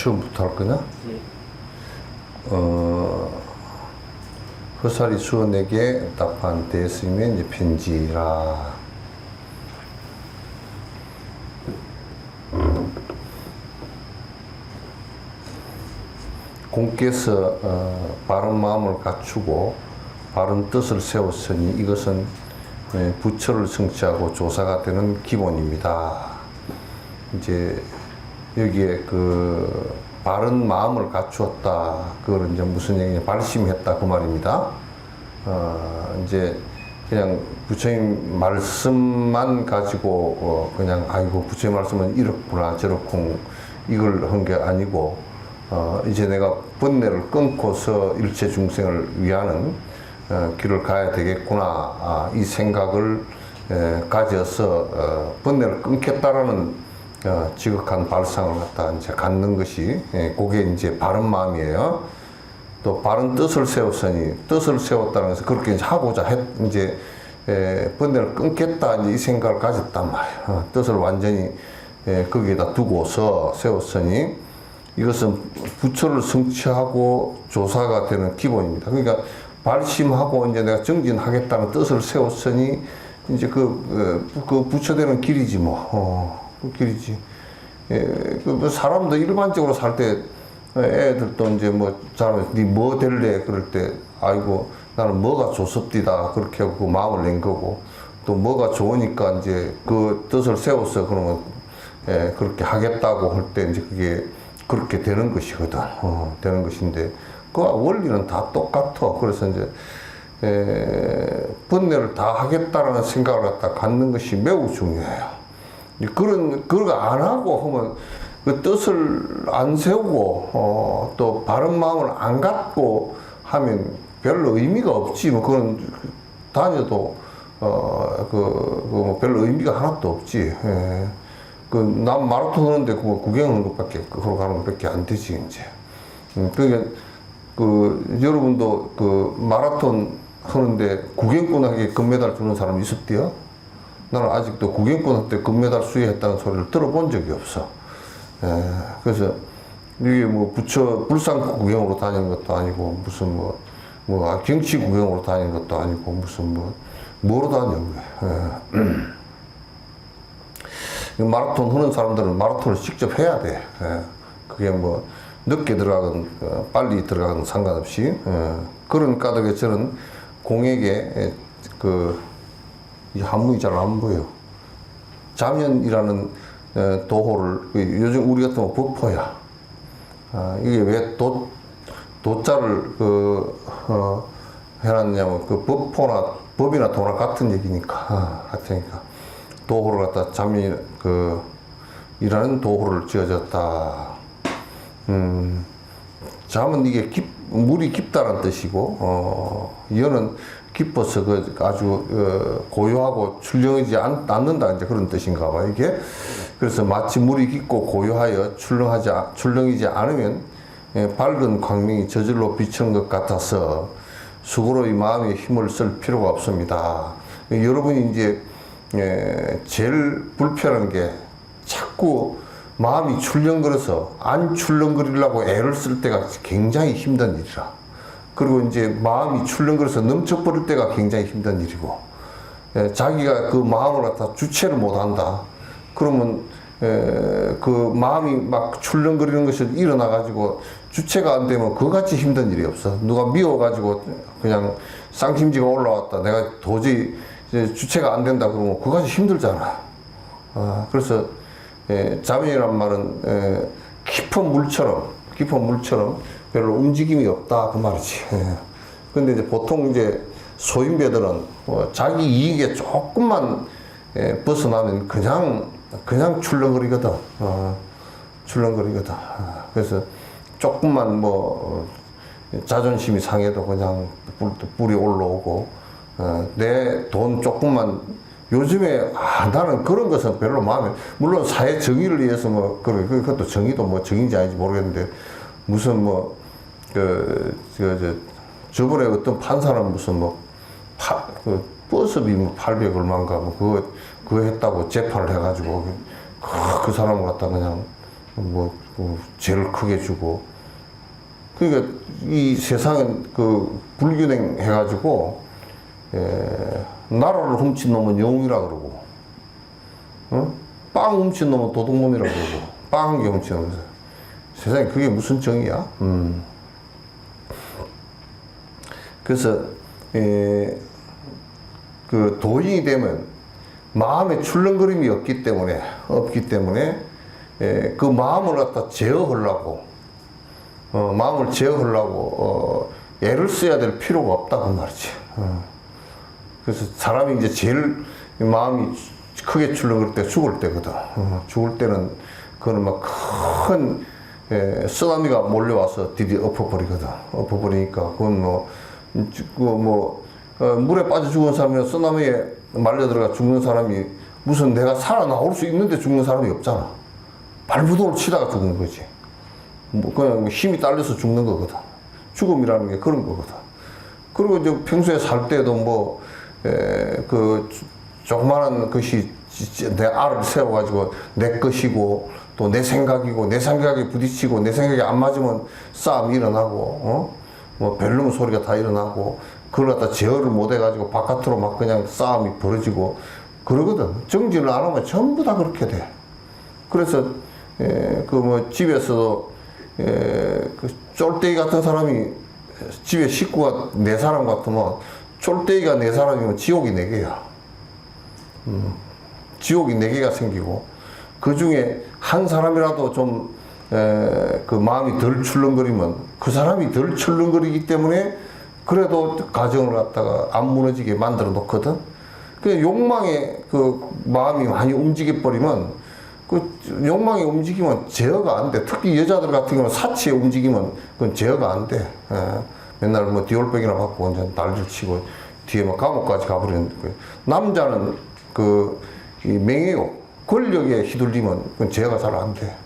처음부터 할 거냐? 예. 허살이 수원에게 답한 대스님의 이제 편지라. 공께서 바른 마음을 갖추고 바른 뜻을 세웠으니 이것은 부처를 성취하고 조사가 되는 기본입니다. 이제 여기에 그 바른 마음을 갖추었다. 그걸 이제 무슨 얘기냐? 발심했다 그 말입니다. 이제 그냥 부처님 말씀만 가지고 그냥 아이고 부처님 말씀은 이렇구나 저렇군 이걸 한 게 아니고 이제 내가 번뇌를 끊고서 일체 중생을 위하는 길을 가야 되겠구나 이 생각을 가져서 번뇌를 끊겠다라는 지극한 발상을 갖다 이제 갖는 것이 그게 이제 바른 마음이에요. 또 바른 뜻을 세웠으니 뜻을 세웠다는 것은 그렇게 이제 하고자 이제 번뇌를 끊겠다 이제 이 생각을 가졌단 말이에요. 뜻을 완전히 거기에다 두고서 세웠으니 이것은 부처를 성취하고 조사가 되는 기본입니다. 그러니까 발심하고 이제 내가 정진하겠다는 뜻을 세웠으니 이제 그 부처되는 길이지 뭐. 그 길이지. 그 사람도 일반적으로 살 때 애들도 이제 뭐 사람 뭐 될래 그럴 때 아이고 나는 뭐가 좋습디다 그렇게 하고 그 마음을 낸 거고 또 뭐가 좋으니까 이제 그 뜻을 세웠어 그러면 그렇게 하겠다고 할 때 이제 그게 그렇게 되는 것이거든. 되는 것인데 그 원리는 다 똑같아. 그래서 이제 번뇌를 다 하겠다라는 생각을 갖다 갖는 것이 매우 중요해요. 그거 안 하고 하면 그 뜻을 안 세우고 또 바른 마음을 안 갖고 하면 별로 의미가 없지. 뭐 그건 다녀도 뭐 별로 의미가 하나도 없지. 난 마라톤 하는데 그거 구경하는 것밖에 그러고 가는 것밖에 안 되지 이제. 그러니까 여러분도 그 마라톤 하는데 구경꾼에게 금메달 주는 사람 있었대요? 나는 아직도 구경꾼한테 금메달 수여했다는 소리를 들어본 적이 없어. 그래서 이게 뭐 부처 불상 구경으로 다니는 것도 아니고 무슨 뭐 경치 구경으로 다니는 것도 아니고 무슨 뭐로 다녀 그래. 마라톤 하는 사람들은 마라톤을 직접 해야 돼. 그게 뭐 늦게 들어가건 빨리 들어가건 상관없이 그런 까닭에 저는 공에게 이 한문이 잘 안 보여. 자면이라는 도호를 요즘 우리 같은 거 법포야. 이게 왜 도자를 해놨냐면 그 법이나 도나 같은 얘기니까 같으니까 도호를 갖다 자면 이라는 도호를 지어졌다. 잠은 이게 물이 깊다는 뜻이고 이어는 깊어서 아주 고요하고 출렁이지 않는다 이제 그런 뜻인가 봐 이게. 그래서 마치 물이 깊고 고요하여 출렁이지 않으면 밝은 광명이 저절로 비치는 것 같아서 수고로이 마음의 힘을 쓸 필요가 없습니다. 여러분이 이제 제일 불편한 게 자꾸 마음이 출렁거려서 안 출렁거리려고 애를 쓸 때가 굉장히 힘든 일이라. 그리고 이제 마음이 출렁거려서 넘쳐버릴 때가 굉장히 힘든 일이고, 자기가 그 마음을 갖다 주체를 못한다. 그러면 그 마음이 막 출렁거리는 것이 일어나가지고 주체가 안 되면 그같이 힘든 일이 없어. 누가 미워가지고 그냥 쌍심지가 올라왔다. 내가 도저히 주체가 안 된다 그러면 그같이 힘들잖아. 그래서 자면이란 말은 깊은 물처럼 별로 움직임이 없다 그 말이지. 근데 이제 보통 이제 소인배들은 자기 이익에 조금만 벗어나면 그냥 출렁거리거든. 출렁거리거든. 그래서 조금만 자존심이 상해도 그냥 불이 올라오고 내 돈 조금만 요즘에 나는 그런 것은 별로 마음에 물론 사회 정의를 위해서 그것도 정의도 정의인지 아닌지 모르겠는데 무슨 저번에 어떤 판사는 무슨 버스비 800 얼마인가 그거 했다고 재판을 해가지고 그 사람을 갖다 그냥 죄를 크게 주고. 그러니까 이 세상은 그 불균형 해가지고 나라를 훔친 놈은 영웅이라 그러고, 빵 훔친 놈은 도둑놈이라 그러고, 빵 한 개 훔친 놈은 세상에 그게 무슨 정의야? 그래서 그 도인이 되면 마음에 출렁거림이 없기 때문에 그 마음을 갖다 제어하려고 마음을 제어하려고 애를 써야 될 필요가 없다고 말이지. 그래서 사람이 이제 제일 마음이 크게 출렁거릴 때 죽을 때거든. 죽을 때는 그거는 막 큰 쓰나미가 몰려와서 드디어 엎어버리거든. 엎어버리니까 그건 물에 빠져 죽은 사람이나 쓰나미에 말려 들어가 죽는 사람이 무슨 내가 살아나올 수 있는데 죽는 사람이 없잖아. 발부동을 치다가 죽는 거지. 그냥 힘이 딸려서 죽는 거거든. 죽음이라는 게 그런 거거든. 그리고 이제 평소에 살 때도 그 조그마한 것이 내 알을 세워가지고 내 것이고 또 내 생각이고 내 생각에 부딪히고 내 생각이 안 맞으면 싸움이 일어나고 벨름 소리가 다 일어나고 그걸 갖다 제어를 못 해가지고 바깥으로 막 그냥 싸움이 벌어지고 그러거든. 정진을 안 하면 전부 다 그렇게 돼. 그래서 집에서도 그 쫄대기 같은 사람이 집에 식구가 4사람 같으면 쫄대기가 4사람이면 지옥이 4개야. 지옥이 4개가 생기고 그 중에 한 사람이라도 좀 그 마음이 덜 출렁거리면 그 사람이 덜 출렁거리기 때문에 그래도 가정을 갖다가 안 무너지게 만들어 놓거든. 그 욕망에 그 마음이 많이 움직여 버리면 그 욕망이 움직이면 제어가 안 돼. 특히 여자들 같은 경우는 사치에 움직이면 그건 제어가 안 돼. 맨날 디올백이나 받고 완전 난리를 치고 뒤에 막 감옥까지 가버리는 거예요. 남자는 이 명예욕, 권력에 휘둘리면 그건 제어가 잘 안 돼.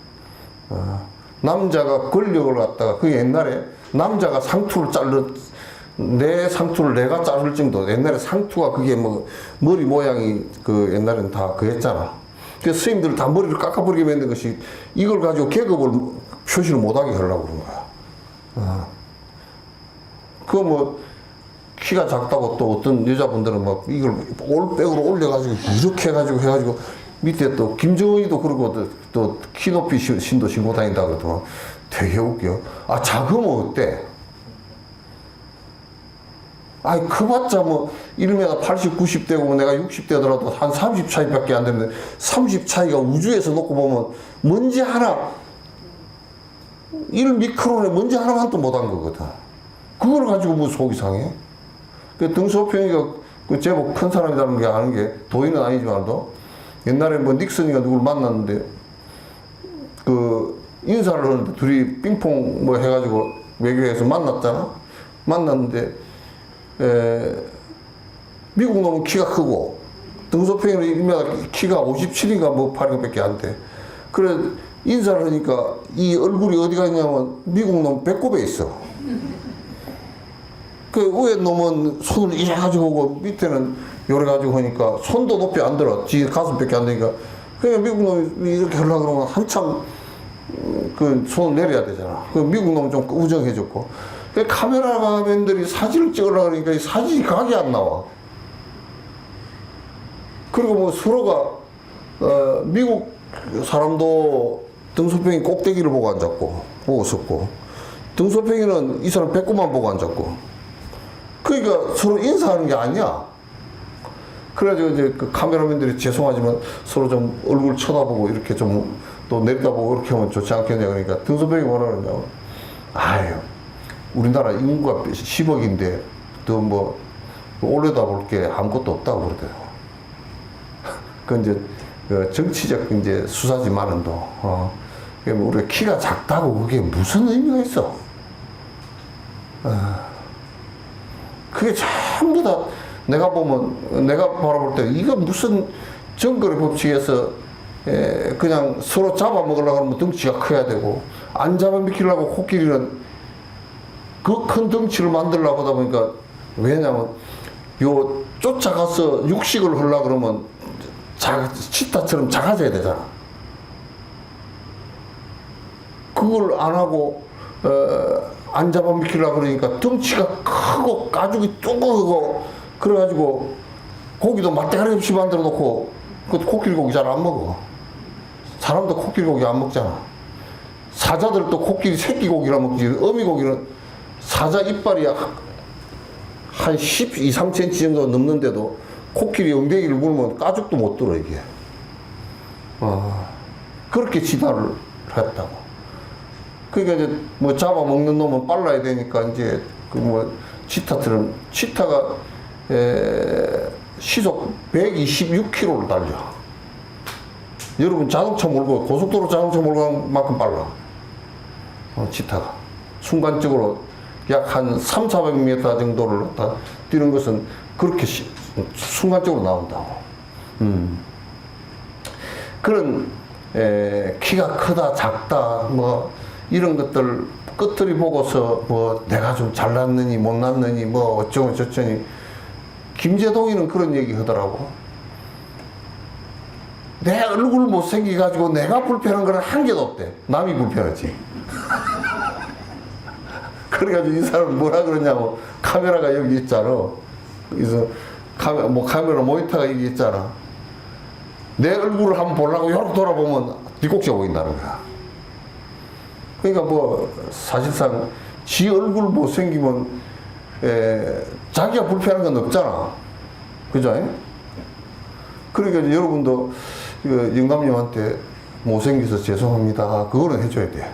남자가 권력을 갖다가 그 옛날에 남자가 상투를 내 상투를 내가 자를 정도. 옛날에 상투가 그게 머리 모양이 그 옛날엔 다 그랬잖아. 그래서 스님들 다 머리를 깎아버리게 만든 것이 이걸 가지고 계급을 표시를 못하게 하려고 그런 거야. 키가 작다고 또 어떤 여자분들은 막 이걸 올백으로 올려가지고 이렇게 해가지고 밑에 또 김정은이도 그러고 또 키 높이 신도 신고 다닌다 그러더만 되게 웃겨. 작으면 어때? 그봤자 1m 80, 90대고 내가 60대더라도 한 30 차이밖에 안 되는데 30 차이가 우주에서 놓고 보면 먼지 하나 1미크론에 먼지 하나만 또 못한 거거든. 그걸 가지고 속이 상해? 등소평이가 제법 큰 사람이라는 게 아는 게 도인은 아니지만도 옛날에 닉슨이가 누굴 만났는데 인사를 하는데 둘이 빙퐁 해가지고 외교에서 만났잖아. 만났는데 미국 놈은 키가 크고 등소평이는 키가 57인가 8인가밖에 안 돼. 그래 인사를 하니까 이 얼굴이 어디 갔냐면 미국 놈 배꼽에 있어. 그 위에 놈은 손을 이래 가지고 오고 밑에는 요래 가지고 하니까 손도 높이 안 들어. 지 가슴밖에 안 되니까. 그러니까 미국 놈이 이렇게 하려고 그러면 한참 그 손을 내려야 되잖아. 그 미국 놈은 좀 우정해졌고. 그 카메라맨들이 사진을 찍으려고 그러니까 이 사진이 각이 안 나와. 그리고 서로가 미국 사람도 등소평이 꼭대기를 보고 앉았고 보고 섰고 등소평이는 이 사람 배꼽만 보고 앉았고 그러니까 서로 인사하는 게 아니야. 그래가지고 이제 그 카메라맨들이 죄송하지만 서로 좀 얼굴 쳐다보고 이렇게 좀 또 내려다보고 이렇게 하면 좋지 않겠냐. 그러니까 등소평이 뭐라 그러냐면 우리나라 인구가 10억인데 더 올려다볼 게 아무것도 없다고 그러더라고. 그 이제 정치적 이제 수사지만은도 우리가 키가 작다고 그게 무슨 의미가 있어? 그게 전부 다 내가 바라볼 때 이거 무슨 정거래 법칙에서 그냥 서로 잡아먹으려고 하면 덩치가 커야 되고 안 잡아먹히려고 코끼리는 그 큰 덩치를 만들려고 하다 보니까 왜냐면 쫓아가서 육식을 하려고 그러면 치타처럼 작아져야 되잖아. 그걸 안 하고 안 잡아먹히려고 그러니까 덩치가 크고 가죽이 두꺼고 그래가지고 고기도 맛대가리 없이 만들어 놓고 그 코끼리 고기 잘 안 먹어. 사람도 코끼리 고기 안 먹잖아. 사자들도 코끼리 새끼 고기라 먹지. 어미 고기는 사자 이빨이 한 12, 3cm 정도 넘는데도 코끼리 엉덩이를 물면 가죽도 못 들어 이게. 그렇게 진화를 했다고. 그러니까 이제 뭐 잡아먹는 놈은 빨라야 되니까 이제 그 뭐 치타가 시속 126km를 달려. 여러분 자동차 몰고 고속도로 자동차 몰고 간 만큼 빨라. 치타가 순간적으로 약 한 300~400m 정도를 다 뛰는 것은 그렇게 순간적으로 나온다고. 그런 키가 크다 작다 뭐 이런 것들 끝들이 보고서 뭐 내가 좀 잘났느니 못났느니 뭐 어쩌고 저쩌니. 김재동이는 그런 얘기 하더라고. 내 얼굴 못생겨가지고 내가 불편한 거는 한 개도 없대. 남이 불편하지. 그래가지고 이 사람은 뭐라 그러냐고. 카메라가 여기 있잖아. 그래서 카메라 모니터가 여기 있잖아. 내 얼굴을 한번 보려고 이렇게 돌아보면 뒷꼭지가 보인다는 거야. 그러니까 뭐 사실상 지 얼굴 못생기면 자기가 불편한 건 없잖아. 그죠? 그러니까 여러분도 영감님한테 못생겨서 죄송합니다. 그거는 해줘야 돼.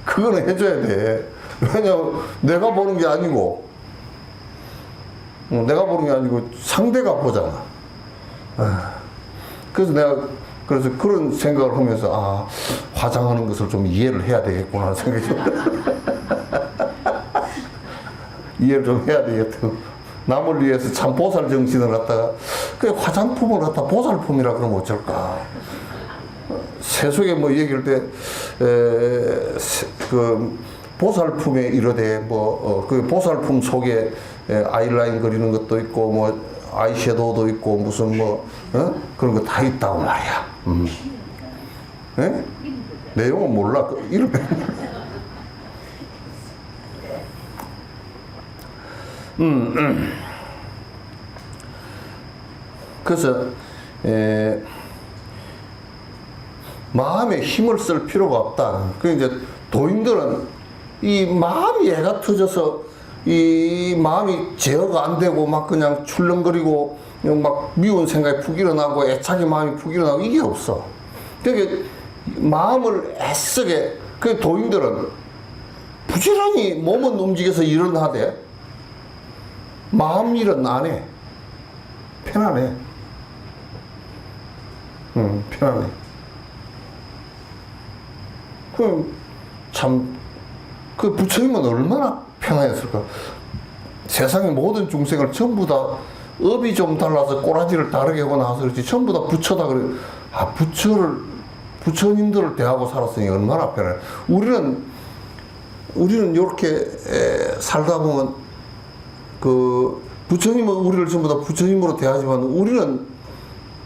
그거는 해줘야 돼. 왜냐면 내가 보는 게 아니고, 내가 보는 게 아니고 상대가 보잖아. 그래서 그런 생각을 하면서 화장하는 것을 좀 이해를 해야 되겠구나 하는 생각이 이해를 좀 해야 되겠다. 남을 위해서 참 보살 정신을 갖다가 그 화장품을 갖다 보살품이라 그러면 어쩔까. 세속에 뭐 얘기할 때 그 보살품에 이르되 그 보살품 속에 아이라인 그리는 것도 있고 뭐 아이섀도우도 있고 무슨 그런 거 다 있다고 말이야. 내용은 몰라. 이름 그래서 마음에 힘을 쓸 필요가 없다. 그 이제 도인들은 이 마음이 애가 터져서 이 마음이 제어가 안 되고 막 그냥 출렁거리고 막 미운 생각이 푹 일어나고 애착의 마음이 푹 일어나고 이게 없어. 그러니까 마음을 애쓰게 그 도인들은 부지런히 몸은 움직여서 일은 하되 마음 일은 안 해. 편안해. 편안해. 그 부처님은 얼마나 편안했을까. 세상의 모든 중생을 전부 다 업이 좀 달라서 꼬라지를 다르게 하고 나서 그렇지 전부 다 부처다 그래. 부처님들을 대하고 살았으니 얼마나 편해. 우리는 이렇게 살다 보면 그 부처님은 우리를 전부 다 부처님으로 대하지만 우리는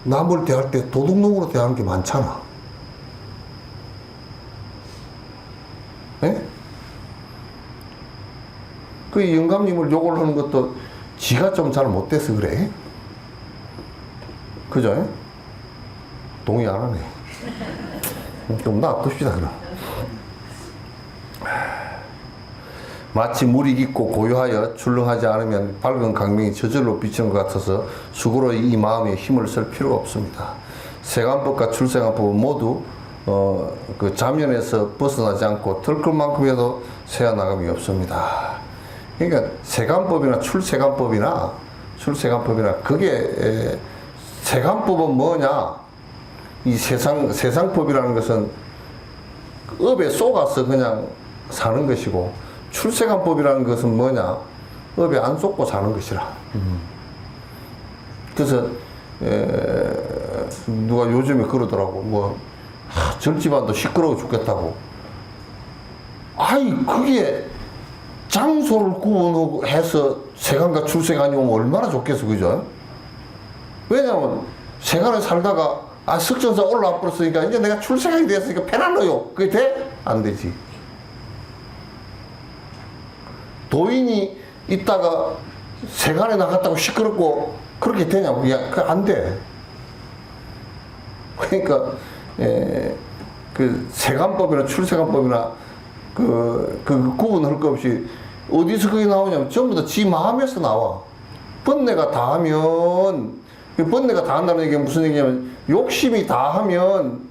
남을 대할 때 도둑놈으로 대하는 게 많잖아. 네? 그 영감님을 욕을 하는 것도 지가 좀 잘 못돼서 그래. 그죠? 동의 안 하네. 좀 놔둡시다 그럼. 마치 물이 깊고 고요하여 출렁하지 않으면 밝은 강명이 저절로 비치는 것 같아서 수고로 이 마음에 힘을 쓸 필요가 없습니다. 세간법과 출세간법은 모두 그 자면에서 벗어나지 않고 털끝만큼에도 새어나감이 없습니다. 그러니까 세간법이나 출세간법이나 그게 세간법은 뭐냐? 이 세상법이라는 것은 업에 속아서 그냥 사는 것이고 출세간법이라는 것은 뭐냐? 업에 안 속고 사는 것이라. 그래서 누가 요즘에 그러더라고. 절집안도 시끄러워 죽겠다고. 그게 장소를 구분해서 세간과 출세간이 오면 얼마나 좋겠어, 그죠? 왜냐면 세간에 살다가 아, 석전사 올라와 버렸으니까 이제 내가 출세하게 됐으니까 편안해요. 그게 돼? 안 되지. 도인이 있다가 세간에 나갔다고 시끄럽고 그렇게 되냐고. 야, 그 안 돼. 그러니까, 그 세간법이나 출세간법이나 그 구분할 것 없이 어디서 그게 나오냐면 전부 다 지 마음에서 나와. 번뇌가 다 하면, 번뇌가 다 한다는 얘기가 무슨 얘기냐면 욕심이 다 하면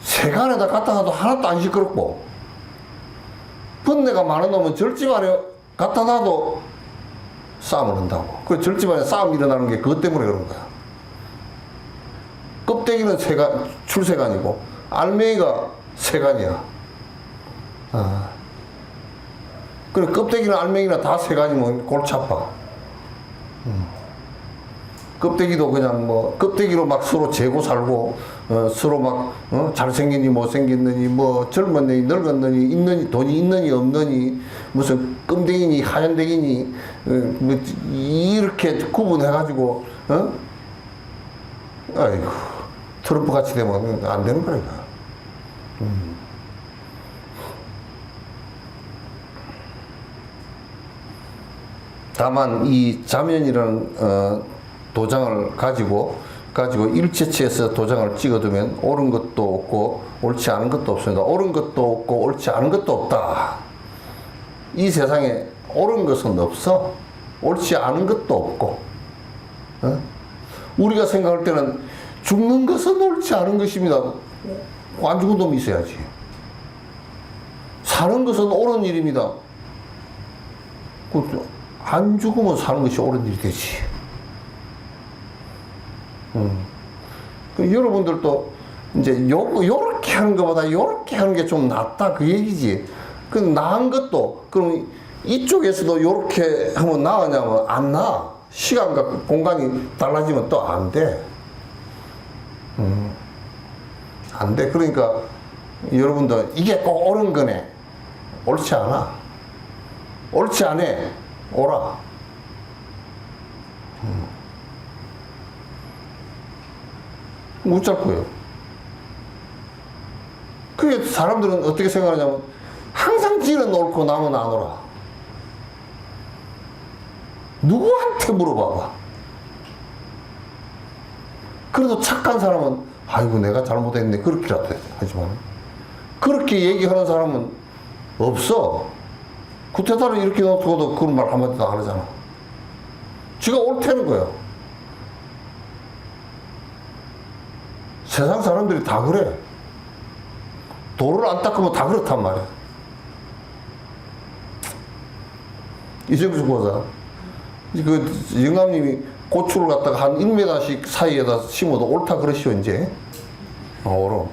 세간에다 갖다 놔도 하나도 안 시끄럽고, 번뇌가 많은 놈은 절집안에 갖다 놔도 싸움을 한다고. 그 절집안에 싸움 일어나는 게 그것 때문에 그런 거야. 껍데기는 출세간이고 알맹이가 세간이야. 아. 그래, 껍데기나 알맹이나 다 세간이면 골치 아파. 껍데기도 그냥 뭐 껍데기로 막 서로 재고 살고, 서로 막 잘생겼니 못생겼느니, 뭐 젊었느니 늙었느니, 있느니 돈이 있느니 없느니, 무슨 끔댕이니 하얀댕이니, 뭐 이렇게 구분해 가지고 아이고, 트럼프 같이 되면 안 되는 거야. 다만 이 자면이라는 도장을 가지고 일체치에서 도장을 찍어두면 옳은 것도 없고 옳지 않은 것도 없습니다. 옳은 것도 없고 옳지 않은 것도 없다. 이 세상에 옳은 것은 없어. 옳지 않은 것도 없고. 우리가 생각할 때는 죽는 것은 옳지 않은 것입니다. 안 죽은 놈이 있어야지. 사는 것은 옳은 일입니다. 안 죽으면 사는 것이 옳은 일이 되지. 여러분들도 이제 요렇게 하는 것보다 요렇게 하는 게 좀 낫다 그 얘기지. 그 나은 것도 그럼 이쪽에서도 요렇게 하면 나으냐면 안 나. 시간과 공간이 달라지면 또 안 돼. 안 돼. 그러니까 여러분들 이게 꼭 옳은 거네. 옳지 않아. 옳지 않아. 오라. 묻잡고요. 그게 사람들은 어떻게 생각하냐면 항상 지는 옳고 남은 안 오라. 누구한테 물어봐봐. 그래도 착한 사람은 아이고 내가 잘못했네 그렇게라도 하지만 그렇게 얘기하는 사람은 없어. 구태타를 이렇게 놓고도 그런 말 한마디도 안 하잖아. 지가 옳다는 거야. 세상 사람들이 다 그래. 도를 안 닦으면 다 그렇단 말이야. 이정수 보자. 그 영감님이 고추를 갖다가 한 1m씩 사이에다 심어도 옳다 그러시오 이제. 옳어.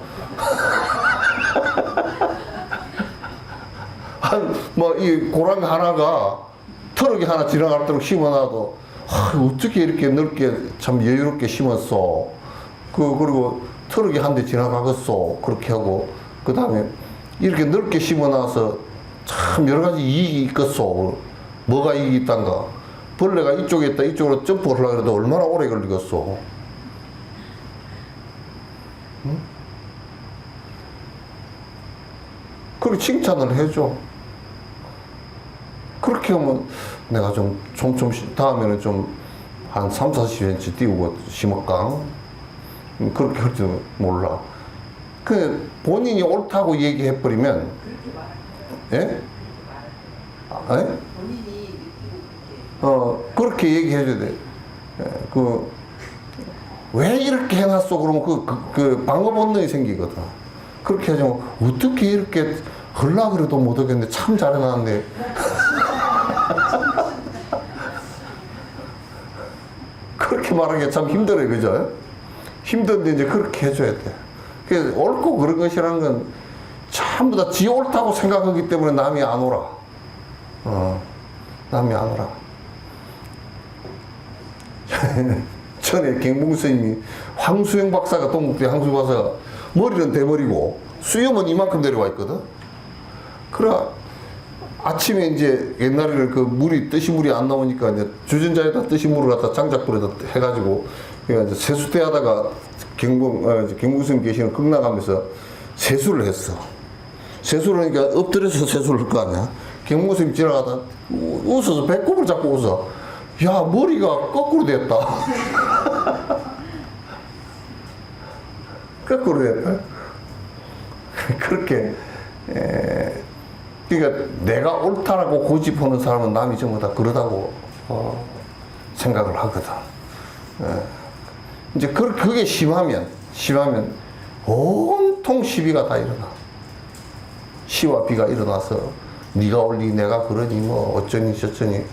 뭐 이 고랑 하나가 트럭이 하나 지나가도록 심어놔도 어떻게 이렇게 넓게 참 여유롭게 심었어. 그리고 트럭이 한 대 지나가겠어. 그렇게 하고 그 다음에 이렇게 넓게 심어놔서 참 여러 가지 이익이 있겠어. 뭐가 이익이 있단가. 벌레가 이쪽에 있다 이쪽으로 점프를 하려고 해도 얼마나 오래 걸리겠어. 응? 그렇게 칭찬을 해줘. 그렇게 하면 내가 좀 다음에는 좀 한 3, 40cm 띄우고 심을까? 그렇게 할지도 몰라. 그 본인이 옳다고 얘기해버리면, 예? 예? 그렇게 얘기해줘야 돼. 왜 이렇게 해놨어? 그러면 그 방어 본능이 생기거든. 그렇게 하자면, 어떻게 이렇게 하려고 그래도 못하겠네. 참 잘해놨는데. 그렇게 말하는 게 참 힘들어요. 그죠? 힘든데 이제 그렇게 해줘야 돼. 그래서 옳고 그런 것이라는 건 전부 다 지 옳다고 생각하기 때문에 남이 안 오라. 남이 안 오라. 전에 경봉 스님이 황수영 박사가 동국대 황수영 박사가 머리는 대머리고 수염은 이만큼 내려와 있거든. 그래 아침에 이제 옛날에는 그 뜨시 물이 안 나오니까 이제 주전자에다 뜨시 물을 갖다 장작불에다 해가지고 그러니까 이제 세수대 하다가 경봉스님 계시는 극락하면서 세수를 했어. 세수를 하니까 엎드려서 세수를 할 거 아니야. 경봉스님 지나가다 웃어서 배꼽을 잡고 웃어. 야, 머리가 거꾸로 됐다. 거꾸로 됐다. 그렇게, 그러니까 내가 옳다라고 고집하는 사람은 남이 전부 다 그러다고 생각을 하거든. 이제 그게 심하면 온통 시비가 다 일어나. 시와 비가 일어나서 네가 옳니 내가 그러니 뭐 어쩌니 저쩌니.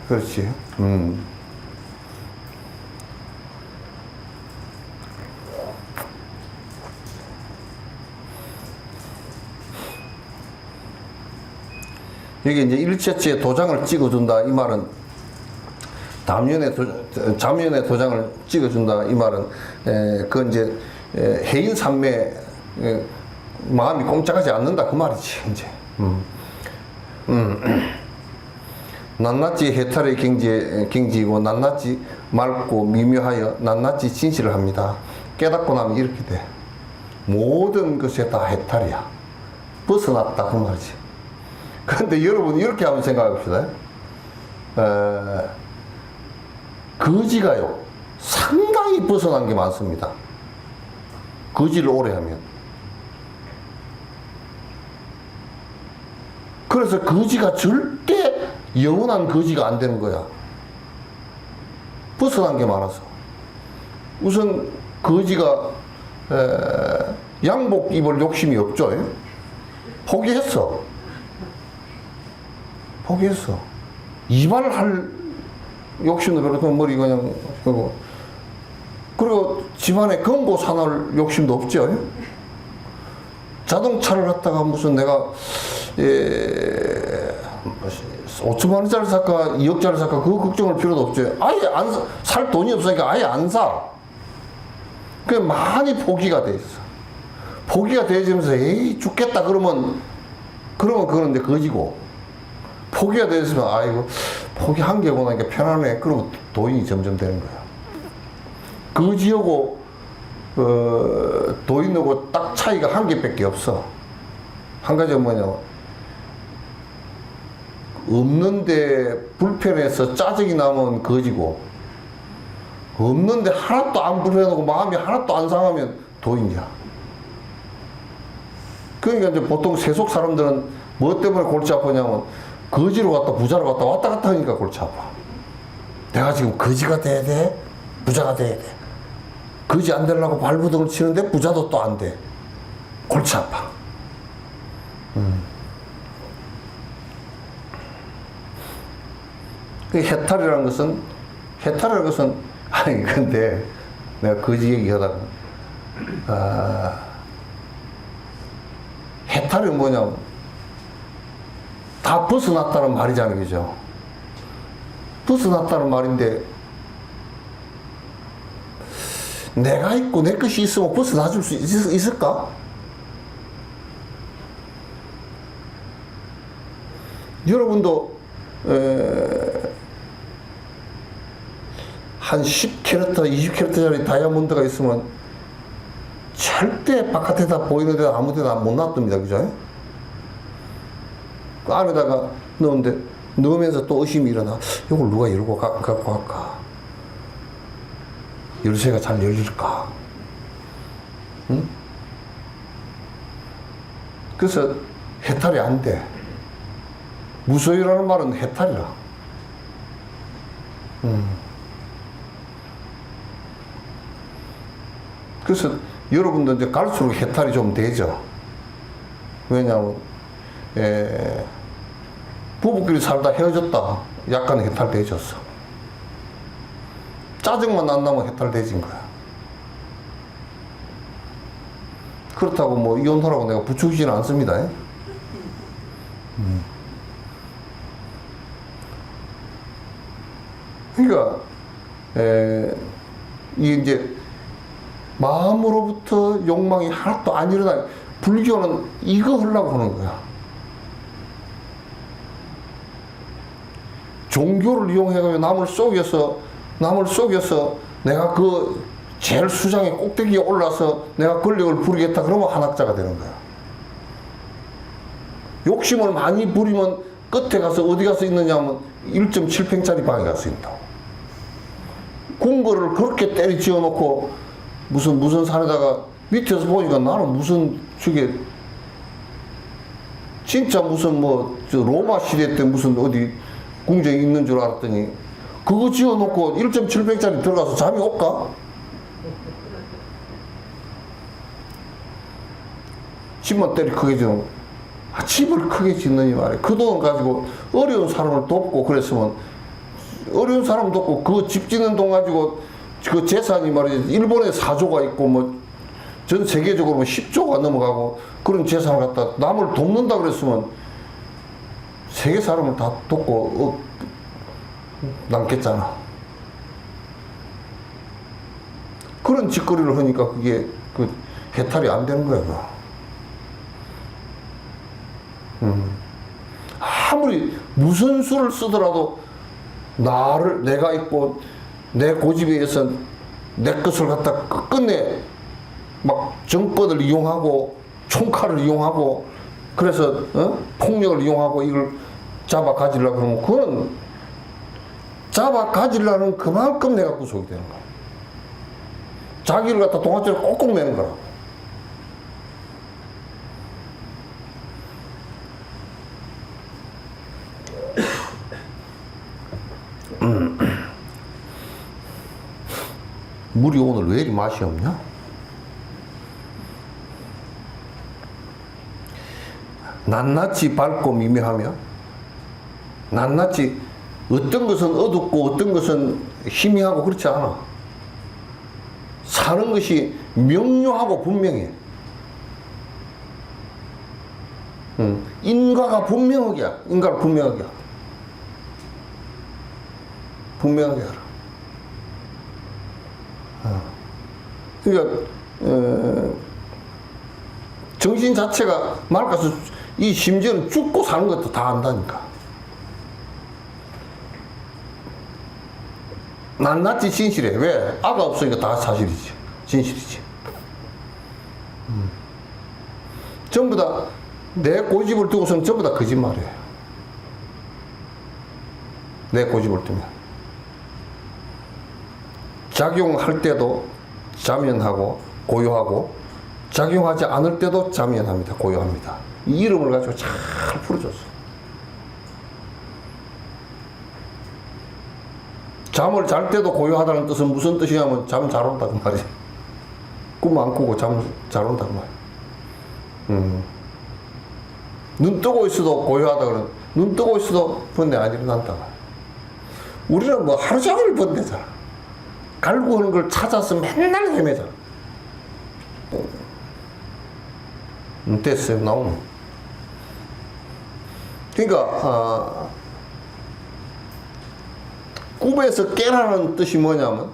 그렇지. 여기 이제 일체째 도장을 찍어준다 이 말은 자면의 도장을 찍어준다 이 말은 그건 이제 해인산매 마음이 꼼짝하지 않는다 그 말이지 이제. 낱낱이 해탈의 경지이고 낱낱이 맑고 미묘하여 낱낱이 진실을 합니다. 깨닫고 나면 이렇게 돼. 모든 것에 다 해탈이야. 벗어났다 그 말이지. 그런데 여러분 이렇게 한번 생각합시다. 거지가요 상당히 벗어난 게 많습니다. 거지를 오래 하면. 그래서 거지가 절대 영원한 거지가 안 되는 거야. 벗어난 게 많아서. 우선 거지가 양복 입을 욕심이 없죠. 포기했어. 이발할 욕심도 별로 없고 머리 그냥 하고. 그리고 집안에 금고 사놓을 욕심도 없죠. 자동차를 갖다가 무슨 내가 5천만 원짜리 살까 2억짜리 살까 그거 걱정할 필요도 없죠. 아예 살 돈이 없으니까 아예 안 사. 그 많이 포기가 돼 있어. 포기가 되어지면서 에이 죽겠다 그러면 그거는 이제 거지고, 포기가 되었으면 아이고 포기한 게 오나 이게 편하네 그러면 도인이 점점 되는 거야. 거지하고 도인하고 딱 차이가 한 개밖에 없어. 한 가지가 뭐냐면 없는데 불편해서 짜증이 나면 거지고, 없는데 하나도 안 불편하고 마음이 하나도 안 상하면 도인이야. 그러니까 이제 보통 세속 사람들은 뭐 때문에 골치 아프냐면 거지로 갔다 부자로 갔다 왔다 갔다 하니까 골치 아파. 내가 지금 거지가 돼야 돼? 부자가 돼야 돼? 거지 안 되려고 발부둥을 치는데 부자도 또 안 돼. 골치 아파. 해탈이라는 것은 아니 근데 내가 거지 얘기하다가 해탈이 뭐냐면 다 벗어났다는 말이잖아요, 그죠? 벗어났다는 말인데 내가 있고 내 것이 있으면 벗어나 줄 수 있을까? 여러분도 한 10캐럿, 20캐럿짜리 다이아몬드가 있으면 절대 바깥에다 보이는 데다 아무 데나 못 놔둡니다. 그죠? 그 안에다가 넣으면서 또 의심이 일어나. 이걸 누가 열고 갖고 갈까? 열쇠가 잘 열릴까? 응? 그래서 해탈이 안 돼. 무소유라는 말은 해탈이라. 그래서 여러분도 이제 갈수록 해탈이 좀 되죠. 왜냐하면 부부끼리 살다 헤어졌다. 약간 해탈되졌어. 짜증만 안 나면 해탈되진 거야. 그렇다고 뭐 이혼하라고 내가 부추기지는 않습니다. 그러니까 이게 이제 마음으로부터 욕망이 하나도 안 일어나. 불교는 이거 하려고 하는 거야. 종교를 이용해가지고 남을 속여서 내가 그 제일 수장의 꼭대기에 올라서 내가 권력을 부리겠다 그러면 한학자가 되는 거야. 욕심을 많이 부리면 끝에 가서 어디 가서 있느냐 하면 1.7평짜리 방에 가서 있다. 궁궐을 그렇게 때리 지어놓고 무슨 산에다가 밑에서 보니까 나는 무슨 저게 진짜 무슨 저 로마 시대 때 무슨 어디 궁정이 있는 줄 알았더니 그거 지어놓고 1.7평짜리 들어가서 잠이 올까? 집만 때리 크게 지는 집을 크게 짓느니 말이야. 그 돈 가지고 어려운 사람을 돕고 그랬으면 어려운 사람 돕고 그 집 짓는 돈 가지고 그 재산이 말이야. 일본에 4조가 있고 전 세계적으로 10조가 넘어가고 그런 재산을 갖다 남을 돕는다 그랬으면 세계 사람을 다 돕고 남겠잖아. 그런 짓거리를 하니까 그게 해탈이 안 되는 거야. 아무리 무슨 수를 쓰더라도 내가 있고 내 고집에 의해서 내 것을 갖다 끝내 막 정권을 이용하고 총칼을 이용하고 그래서 폭력을 이용하고 이걸 잡아 가지려고 그러면 그거는 잡아 가지려는 그만큼 내가 구속이 되는 거야. 자기를 갖다 동아줄에 꽁꽁 매는 거라. 물이 오늘 왜 이리 맛이 없냐? 낱낱이 밝고 미묘하며 낱낱이 어떤 것은 어둡고 어떤 것은 희미하고 그렇지 않아. 사는 것이 명료하고 분명해. 인과가 분명하게 인과를 분명하게 알아. 분명하게 알아. 그러니까 정신 자체가 맑아서 이 심지어는 죽고 사는 것도 다 안다니까. 낱낱이 진실해. 왜? 아가 없으니까 다 사실이지. 진실이지. 전부 다 내 고집을 두고서는 전부 다 거짓말이에요. 내 고집을 두면. 작용할 때도 자면하고 고요하고 작용하지 않을 때도 자면합니다. 고요합니다. 이 이름을 가지고 잘 풀어줬어. 잠을 잘 때도 고요하다는 뜻은 무슨 뜻이냐면 잠 잘 온다는 말이야. 꿈 안 꾸고 잠 잘 온다는 말이야. 눈 뜨고 있어도 고요하다 그러면 눈 뜨고 있어도 번뇌 안 일어난다. 우리는 뭐 하루 종일 번뇌잖아. 갈고 하는 걸 찾아서 맨날 헤매잖아. 됐어요. 나오면. 그러니까 꿈에서 깨라는 뜻이 뭐냐면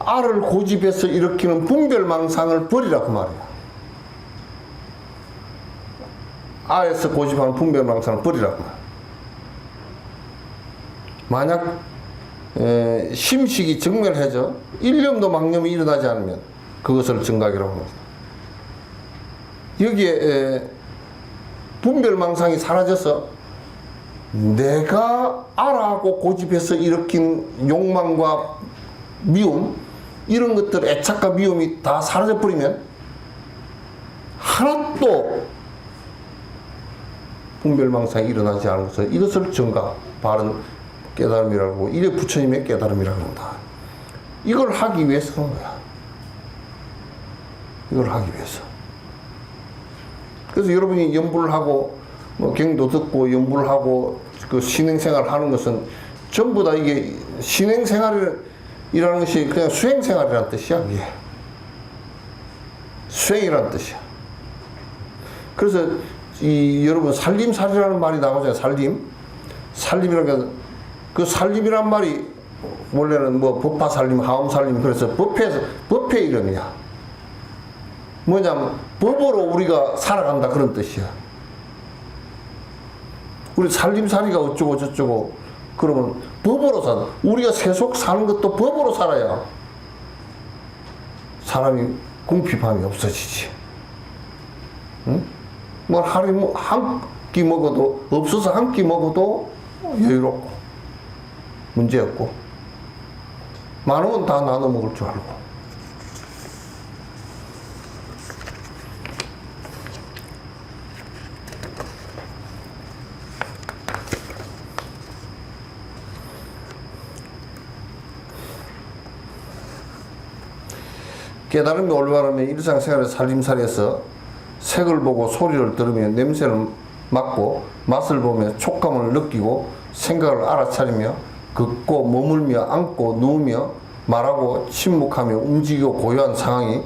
알을 고집해서 일으키는 분별망상을 버리라 그 말이야. 알에서 고집하는 분별망상을 버리라 그 말이야. 만약 심식이 정멸해져 일념도 망념이 일어나지 않으면 그것을 정각이라고 합니다. 여기에 분별망상이 사라져서 내가 알아하고 고집해서 일으킨 욕망과 미움 이런 것들 애착과 미움이 다 사라져버리면 하나도 분별망상이 일어나지 않은 것을 이것을 정각 바른 깨달음이라고 이래 부처님의 깨달음이라고 한다. 이걸 하기 위해서 하는 거야. 이걸 하기 위해서. 그래서 여러분이 연불을 하고 경도 듣고 연불을 하고 그 신행생활을 하는 것은 전부 다 이게 신행생활이라는 것이 그냥 수행생활이라는 뜻이야. 이게 수행이라는 뜻이야. 그래서 여러분 살림살이라는 말이 나오잖아요. 살림이라는 그 살림이란 말이 원래는 법화살림, 하음살림 그래서 법의 이름이야. 뭐냐면 법으로 우리가 살아간다 그런 뜻이야. 우리 살림살이가 어쩌고 저쩌고 그러면 법으로 산다. 우리가 세속 사는 것도 법으로 살아야 사람이 궁핍함이 없어지지. 응? 뭐 하루에 한 끼 먹어도, 없어서 한 끼 먹어도 여유롭고 문제 없고, 많으면 다 나눠 먹을 줄 알고. 깨달음이 올바르면 일상생활의 살림살이에서 색을 보고 소리를 들으며 냄새를 맡고 맛을 보며 촉감을 느끼고 생각을 알아차리며 걷고 머물며 앉고 누우며 말하고 침묵하며 움직이고 고요한 상황이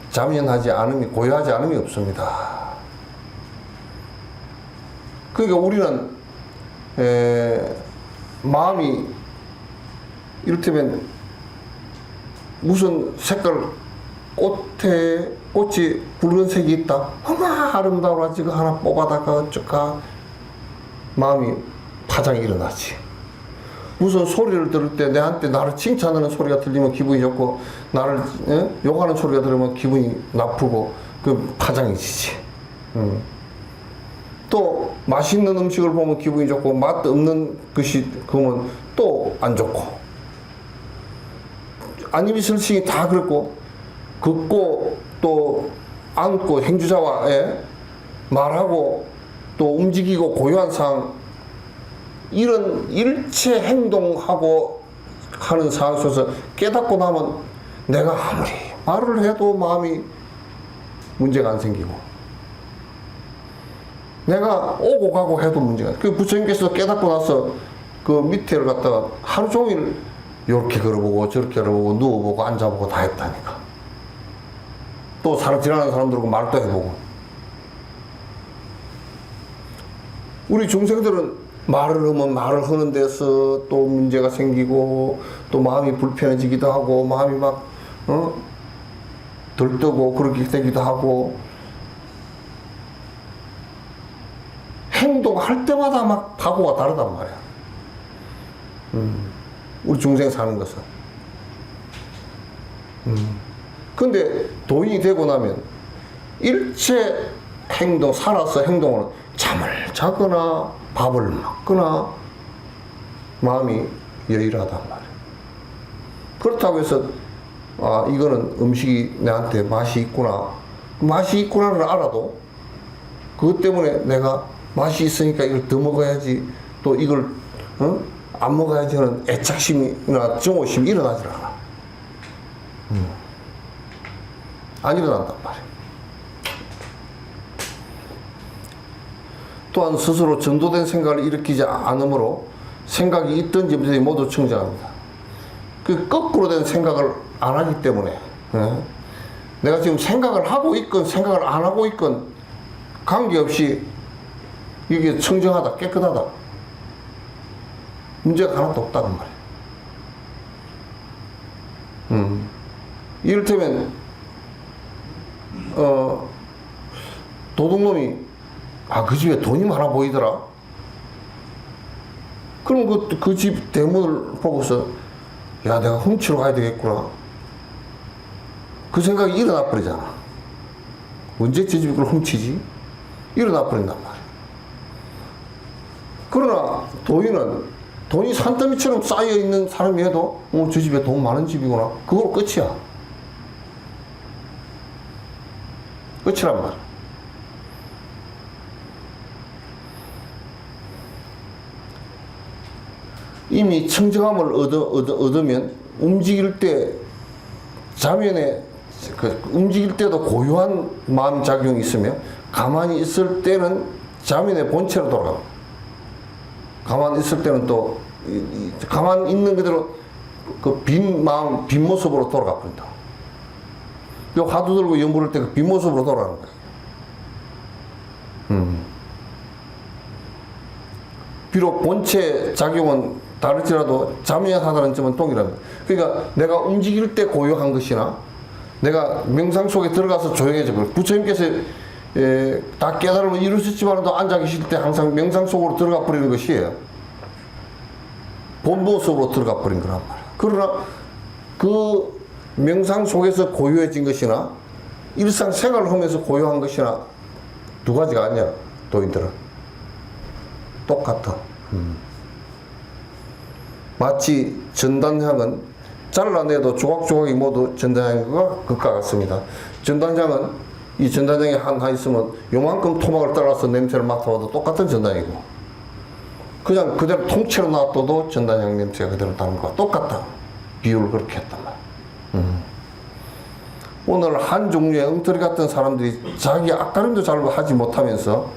자면하지 않음이, 고요하지 않음이 없습니다. 그러니까 우리는 마음이 이를테면 무슨 색깔, 꽃이 붉은색이 있다. 어마 아름다워라. 지금 하나 뽑아다가 어쩌까. 마음이 파장이 일어나지. 무슨 소리를 들을 때 내한테 나를 칭찬하는 소리가 들리면 기분이 좋고, 나를 욕하는 소리가 들으면 기분이 나쁘고, 그 파장이 지지. 또 맛있는 음식을 보면 기분이 좋고, 맛 없는 것이 그러면 또 안 좋고, 안입이 설식이 다 그렇고, 걷고 또 앉고 행주자와 말하고 또 움직이고 고요한 상황, 이런 일체 행동하고 하는 상황 속에서 깨닫고 나면 내가 아무리 말을 해도 마음이 문제가 안 생기고, 내가 오고 가고 해도 문제가, 그 부처님께서 깨닫고 나서 그 밑에를 갖다가 하루 종일 이렇게 걸어보고 저렇게 걸어보고 누워보고 앉아보고 다 했다니까. 또 지나가는 사람들하고 말도 해보고. 우리 중생들은 말을 하면 말을 하는 데서 또 문제가 생기고, 또 마음이 불편해지기도 하고, 마음이 막 들뜨고 그렇게 되기도 하고, 행동할 때마다 막 각오가 다르단 말이야. 우리 중생 사는 것은. 근데 도인이 되고 나면 일체 행동, 살아서 행동을 잠을 자거나 밥을 먹거나 마음이 여유하단 말이에요. 그렇다고 해서 이거는 음식이 내한테 맛이 있구나, 맛이 있구나를 알아도 그것 때문에 내가 맛이 있으니까 이걸 더 먹어야지, 또 이걸 안 먹어야지 하는 애착심이나 증오심이 일어나질 않아. 안 일어난단 말이에요. 또한 스스로 전도된 생각을 일으키지 않으므로 생각이 있든지 없든지 모두 청정합니다. 그 거꾸로 된 생각을 안 하기 때문에, 내가 지금 생각을 하고 있건 생각을 안 하고 있건 관계없이 이게 청정하다, 깨끗하다, 문제가 하나도 없다는 말이에요. 이를테면 도둑놈이 그 집에 돈이 많아 보이더라. 그럼 그 집 대문을 보고서 야, 내가 훔치러 가야 되겠구나, 그 생각이 일어나 버리잖아. 언제 제 집에 그걸 훔치지? 일어나 버린단 말이야. 그러나 도인은 돈이 산더미처럼 쌓여 있는 사람이 해도 저 집에 돈 많은 집이구나, 그걸로 끝이야. 끝이란 말이야. 이미 청정함을 얻으면 움직일 때 자면에 움직일 때도 고요한 마음작용이 있으며, 가만히 있을 때는 자면의 본체로 돌아가. 가만히 있을 때는 또 가만히 있는 그대로 그 빈 마음, 빈 모습으로 돌아가 버린다. 요 화두 들고 연부를 때 그 빈 모습으로 돌아가는 거예요. 비록 본체 작용은 다를지라도 자명하다는 점은 동일합니다. 그러니까 내가 움직일 때 고요한 것이나 내가 명상 속에 들어가서 조용해져 버려. 부처님께서 다 깨달음을 이루셨지만도 앉아 계실 때 항상 명상 속으로 들어가 버리는 것이에요. 본 모습으로 들어가 버린 거란 말이야. 그러나 그 명상 속에서 고요해진 것이나 일상생활을 하면서 고요한 것이나 두 가지가 아니야. 도인들은 똑같아. 마치 전단향은 잘라내도 조각조각이 모두 전단향과 극과 같습니다. 전단향은 이 전단향이 하나 있으면 요만큼 토막을 따라서 냄새를 맡아봐도 똑같은 전단향이고, 그냥 그대로 통째로 놔둬도 전단향 냄새가 그대로 나는 거와 똑같다. 비유를 그렇게 했단 말이야. 오늘 한 종류의 엉터리 같은 사람들이 자기 앞가림도 잘 하지 못하면서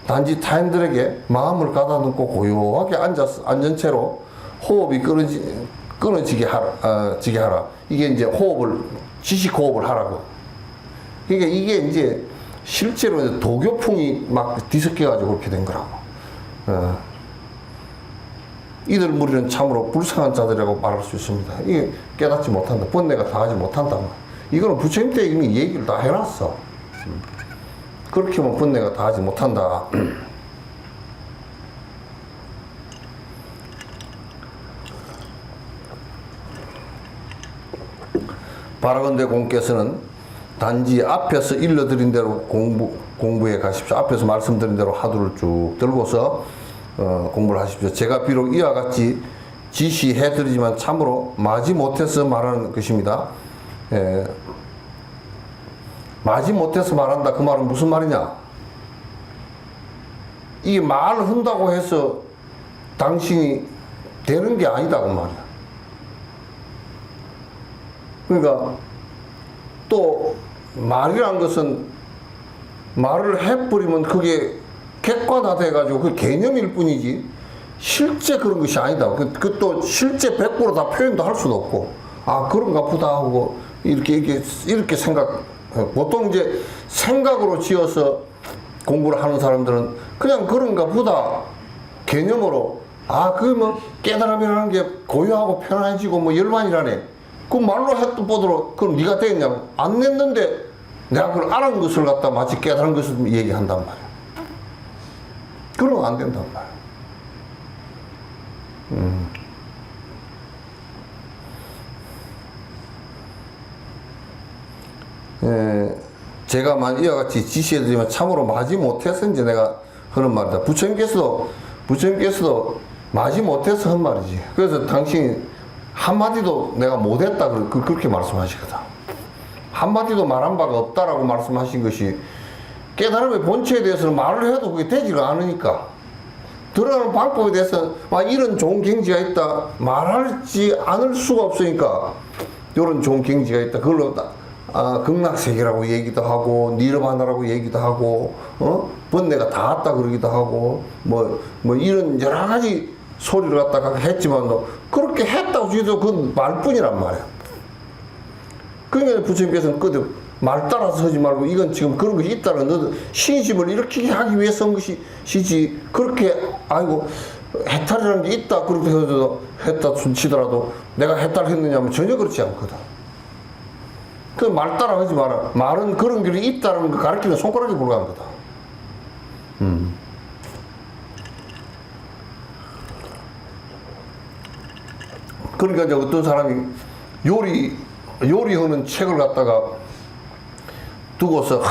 단지 타인들에게 마음을 가다놓고 고요하게 앉은 채로 호흡이 끊어지게 하라. 이게 이제 지식 호흡을 하라고. 그러니까 이게 이제 실제로 이제 도교풍이 막 뒤섞여가지고 그렇게 된 거라고. 이들 무리는 참으로 불쌍한 자들이라고 말할 수 있습니다. 이게 깨닫지 못한다. 번뇌가 다 하지 못한다. 이거는 부처님 때 이미 얘기를 다 해놨어. 그렇게 하면 번뇌가 다 하지 못한다. 바라건대 공께서는 단지 앞에서 일러드린 대로 공부해 가십시오. 앞에서 말씀드린 대로 화두를 쭉 들고서 공부를 하십시오. 제가 비록 이와 같이 지시해드리지만 참으로 마지못해서 말하는 것입니다. 마지못해서 말한다. 그 말은 무슨 말이냐? 이게 말을 한다고 해서 당신이 되는 게 아니다. 그 말이야. 그러니까 또 말이란 것은 말을 해버리면 그게 객관화돼가지고 그 개념일 뿐이지 실제 그런 것이 아니다. 그 또 실제 100%다 표현도 할 수도 없고, 아 그런가 보다 하고 이렇게 생각. 보통 이제 생각으로 지어서 공부를 하는 사람들은 그냥 그런가 보다 개념으로, 아 그 뭐 깨달음이라는 게 고요하고 편안해지고 뭐 열반이라네. 그 말로 해도 보도록 그럼 네가 되겠냐? 안 냈는데 내가 그걸 알은 것을 갖다 마치 깨달은 것을 얘기한단 말이야. 그러면 안 된단 말이야. 제가 만 이와 같이 지시해드리면 참으로 마지 못해서 이제 내가 하는 말이다. 부처님께서도 마지 못해서 한 말이지. 그래서 당신이 한마디도 내가 못했다 그렇게 말씀하시거든. 한마디도 말한 바가 없다라고 말씀하신 것이, 깨달음의 본체에 대해서는 말을 해도 그게 되지가 않으니까, 들어가는 방법에 대해서 이런 좋은 경지가 있다 말하지 않을 수가 없으니까, 이런 좋은 경지가 있다 그걸로 극락세계라고 얘기도 하고 니르바나라고 얘기도 하고 번뇌가 다 왔다 그러기도 하고 뭐 이런 여러 가지 소리를 갖다가 했지만 그렇게 했다고 해도 그건 말뿐이란 말이야. 그러니까 부처님께서는 말 따라서 하지 말고 이건 지금 그런 것이 있다는, 너도 신심을 일으키게 하기 위해서 한 것이지, 그렇게 아이고 해탈이라는 게 있다 그렇게 해도 했다 치더라도 내가 해탈했느냐 하면 전혀 그렇지 않거든. 그 말 따라 하지 마라. 말은 그런 길이 있다는 거 가르치는 손가락에 불과한 거다. 그러니까 이제 어떤 사람이 요리하는 책을 갖다가 두고서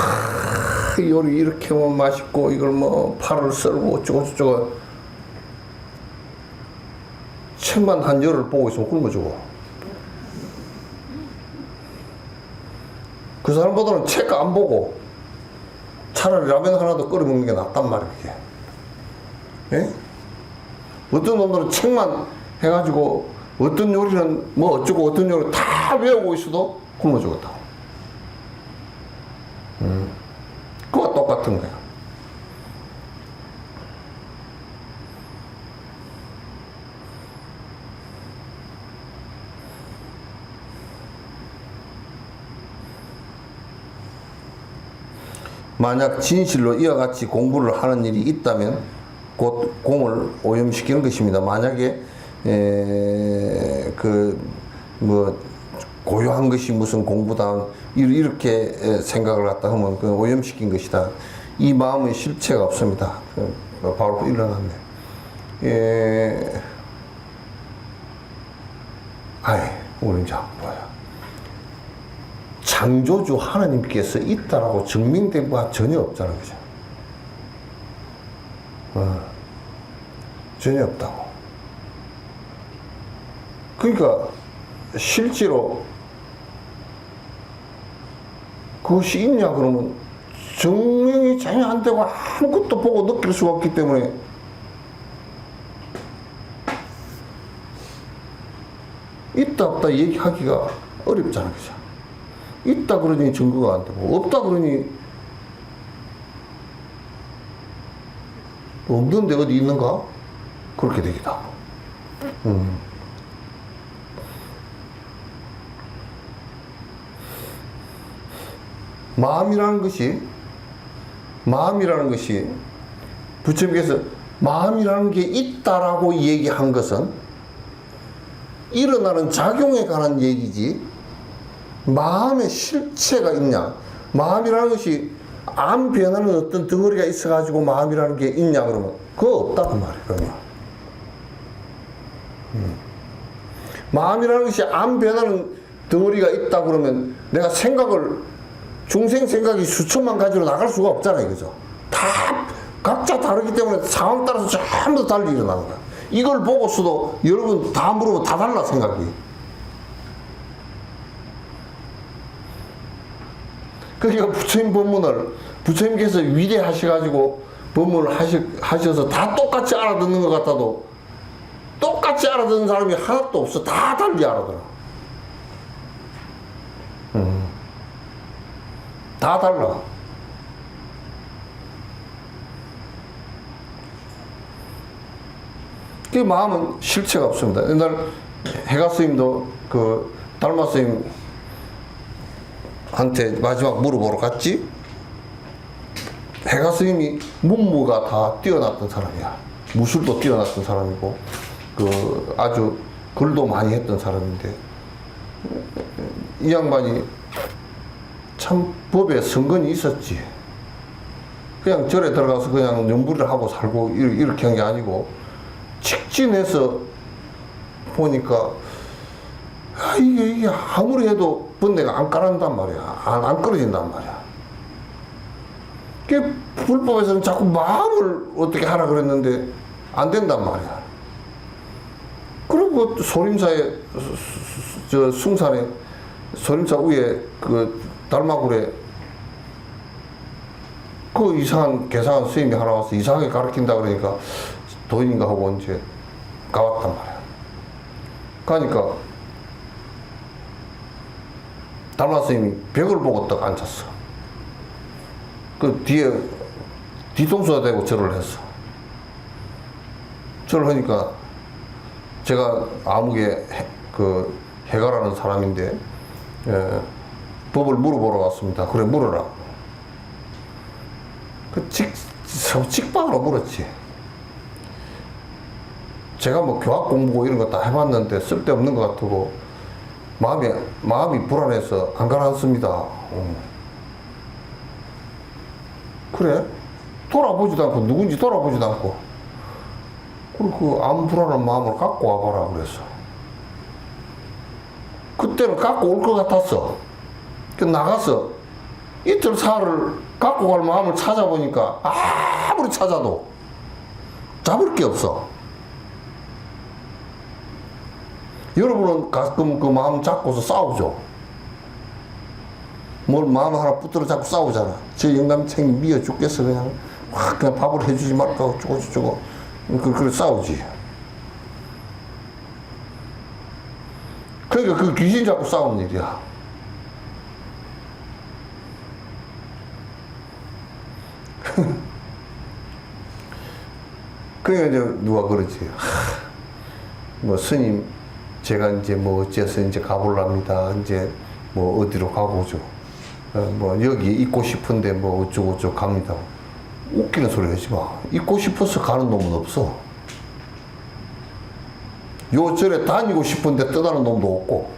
요리 이렇게 하면 맛있고 이걸 뭐 파를 썰고 어쩌고 책만 한 열을 보고 있으면 굶어 죽어. 그 사람보다는 책 안 보고 차라리 라면 하나도 끓여 먹는 게 낫단 말이야, 이게. 예? 어떤 놈들은 책만 해가지고 어떤 요리는 뭐 어쩌고 어떤 요리 다 외우고 있어도 굶어 죽었다. 그거와 똑같은 거야. 만약 진실로 이와 같이 공부를 하는 일이 있다면 곧 공을 오염시키는 것입니다. 만약에 고요한 것이 무슨 공부다 이렇게 생각을 갖다 하면 그 오염시킨 것이다. 이 마음의 실체가 없습니다. 바로 일어났네. 우리 이제 뭐야? 창조주 하나님께서 있다라고 증명된 바가 전혀 없잖아요. 그죠? 전혀 없다고. 그러니까 실제로 그것이 있냐 그러면 증명이 전혀 안 되고 아무것도 보고 느낄 수가 없기 때문에 있다 없다 얘기하기가 어렵잖아. 그죠? 있다 그러니 증거가 안 되고 없다 그러니 없는데 어디 있는가? 그렇게 되기도 하고. 마음이라는 것이 부처님께서 마음이라는 게 있다라고 얘기한 것은 일어나는 작용에 관한 얘기지, 마음의 실체가 있냐, 마음이라는 것이 암 변하는 어떤 덩어리가 있어가지고 마음이라는 게 있냐 그러면 그거 없다고 말이에요. 그러면 마음이라는 것이 암 변하는 덩어리가 있다 그러면 내가 중생 생각이 수천만 가지로 나갈 수가 없잖아요. 그죠? 다 각자 다르기 때문에 상황 따라서 전부 다 달리 일어나는 거야. 이걸 보고서도 여러분 다 물어보면 다 달라 생각이. 그러니까 부처님 법문을 부처님께서 위대하셔가지고 법문을 하셔서 다 똑같이 알아듣는 것 같아도 똑같이 알아듣는 사람이 하나도 없어. 다 달리 알아들어. 다 달라. 그 마음은 실체가 없습니다. 옛날 해가 스님도 그 달마 스님한테 마지막 물어보러 갔지? 해가 스님이 문무가 다 뛰어났던 사람이야. 무술도 뛰어났던 사람이고, 그 아주 글도 많이 했던 사람인데, 이 양반이 참 법에 성근이 있었지. 그냥 절에 들어가서 그냥 연부를 하고 살고 이렇게 한 게 아니고, 직진해서 보니까 이게 아무리 해도 번뇌가 안 깔아진단 말이야. 안 끌어진단 말이야. 그 불법에서는 자꾸 마음을 어떻게 하라 그랬는데 안 된단 말이야. 그리고 소림사에 숭산에 소림사 위에 그 달마굴에 그 이상한 개상한 스님이 하나 와서 이상하게 가르친다 그러니까 도인인가 하고 이제 가왔단 말이야. 가니까 달마 스님이 벽을 보고 딱 앉았어. 그 뒤에 뒤통수가 대고 절을 했어. 절을 하니까 제가 아무개 그 해가라는 사람인데 법을 물어보러 왔습니다. 그래 물어라. 그 직방으로 물었지. 제가 뭐 교학 공부고 이런 거 다 해봤는데 쓸데없는 것 같고 마음이 불안해서 안 가라앉습니다. 그래? 돌아보지도 않고 누군지 돌아보지도 않고 그리고 그 아무 불안한 마음을 갖고 와봐라 그랬어. 그때는 갖고 올 것 같았어. 그 나가서 이틀 사흘을 갖고 갈 마음을 찾아보니까 아무리 찾아도 잡을 게 없어. 여러분은 가끔 그 마음 잡고서 싸우죠. 뭘 마음 하나 붙들어 잡고 싸우잖아. 저 영감탱이 미어 죽겠어 그냥 확 그냥 밥을 해주지 말까 어쩌고 그래 싸우지. 그러니까 그 귀신 잡고 싸우는 일이야. 그러니까 이제 누가 그러지. 뭐 스님 제가 이제 뭐 어째서 이제 가볼랍니다. 이제 뭐 어디로 가보죠. 뭐 여기 있고 싶은데 뭐 어쩌고 갑니다. 웃기는 소리 하지 마. 있고 싶어서 가는 놈은 없어. 요 절에 다니고 싶은데 떠나는 놈도 없고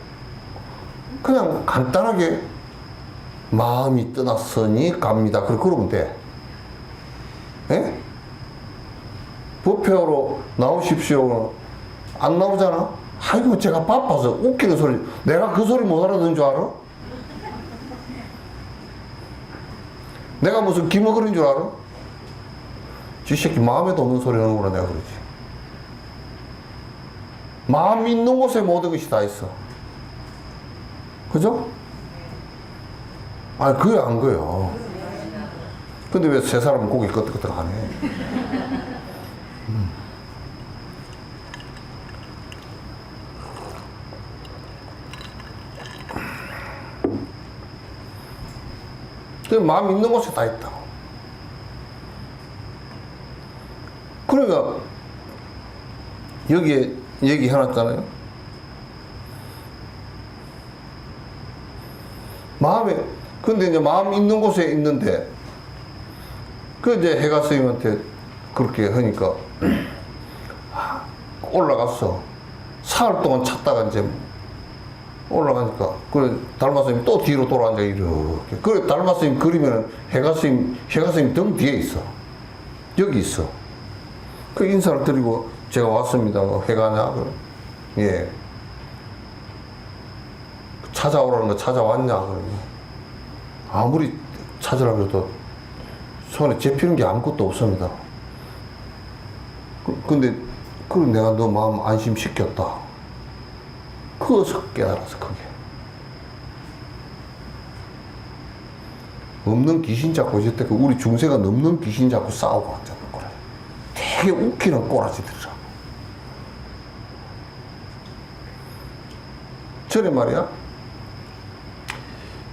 그냥 간단하게 마음이 떠났으니 갑니다. 그러면 돼. 예? 법회로 나오십시오. 안 나오잖아? 아이고 제가 바빠서 웃기는 소리. 내가 그 소리 못 알아듣는 줄 알아? 내가 무슨 기먹으린 줄 알아? 지 새끼 마음에도 없는 소리 하는구나 내가 그러지. 마음 있는 곳에 모든 것이 다 있어. 그죠? 아니 그게 안 거예요. 근데 왜 세 사람은 고기 끄덕끄덕 안 해? 그 마음 있는 곳에 다 있다. 그러니까 여기에 얘기해놨잖아요. 마음에 근데 이제 마음 있는 곳에 있는데 그 이제 해가 스님한테 그렇게 하니까 올라갔어. 사흘 동안 찾다가 이제 올라가니까 그래 달마 스님 또 뒤로 돌아앉아 이렇게. 그래 달마 스님 그리면은 해가 스님 등 뒤에 있어. 여기 있어. 그 인사를 드리고 제가 왔습니다. 해가냐? 그래. 예. 찾아오라는 거 찾아왔냐? 그러면 아무리 찾으라고 해도 손에 잡히는 게 아무것도 없습니다. 근데 그걸 내가 너 마음 안심시켰다. 그것을 깨달아서 그게 없는 귀신 잡고 있을 때 우리 중세가 없는 귀신 잡고 싸우고 앉았는 거래. 되게 웃기는 꼬라지들이라. 전에 말이야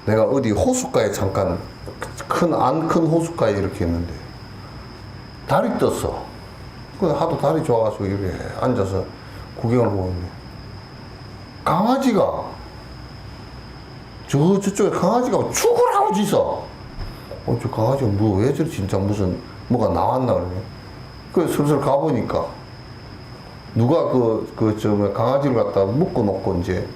내가 어디 호숫가에 잠깐 안 큰 호숫가에 이렇게 있는데 달이 떴어. 근데 하도 달이 좋아가지고 이렇게 앉아서 구경을 보고 있는데 강아지가 저쪽에 강아지가 죽으라고 짖어. 저 강아지가 왜 저리 진짜 무슨 뭐가 나왔나 그러네. 그래서 슬슬 가보니까 누가 강아지를 갖다 묶어놓고 이제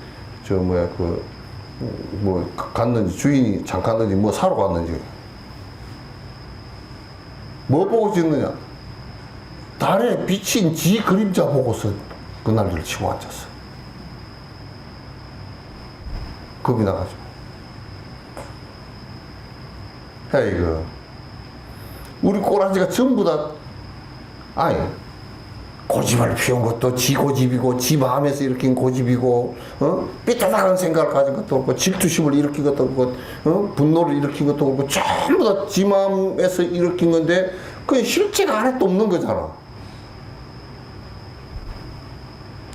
갔는지 주인이 잠깐 갔는지 뭐 사러 갔는지 뭐 보고 짖느냐. 달에 비친 지 그림자 보고서 그 난리를 치고 앉았어. 겁이 나가지고. 이거 우리 꼬라지가 전부 다 아니 고집을 피운 것도 지 고집이고 지 마음에서 일으킨 고집이고 삐딱한 생각을 가진 것도 없고 질투심을 일으킨 것도 없고 분노를 일으킨 것도 없고 전부 다 지 마음에서 일으킨 건데 그게 실제가 하나도 없는 거잖아.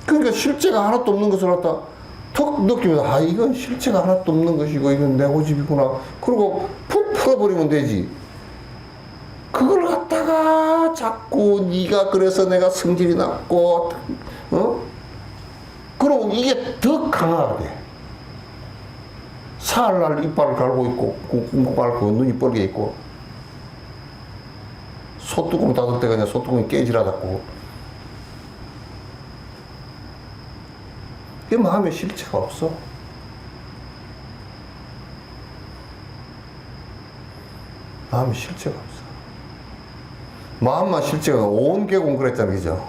그러니까 실제가 하나도 없는 것을 갖다 턱 느끼면서 이건 실체가 하나도 없는 것이고 이건 내 고집이구나. 그리고 푹 풀어버리면 되지. 그걸 갖다가 자꾸 네가 그래서 내가 성질이 났고 그러면 이게 더 강하게 돼. 사흘날 이빨을 갈고 있고 꾹꾹 앓고 눈이 뻘게 있고 소뚜껑 닫을 때가 그냥 소뚜껑이 깨지라다고. 그 마음에 실체가 없어. 마음에 실체가 없어. 마음만 실체가 온 개공 그랬잖아, 그죠?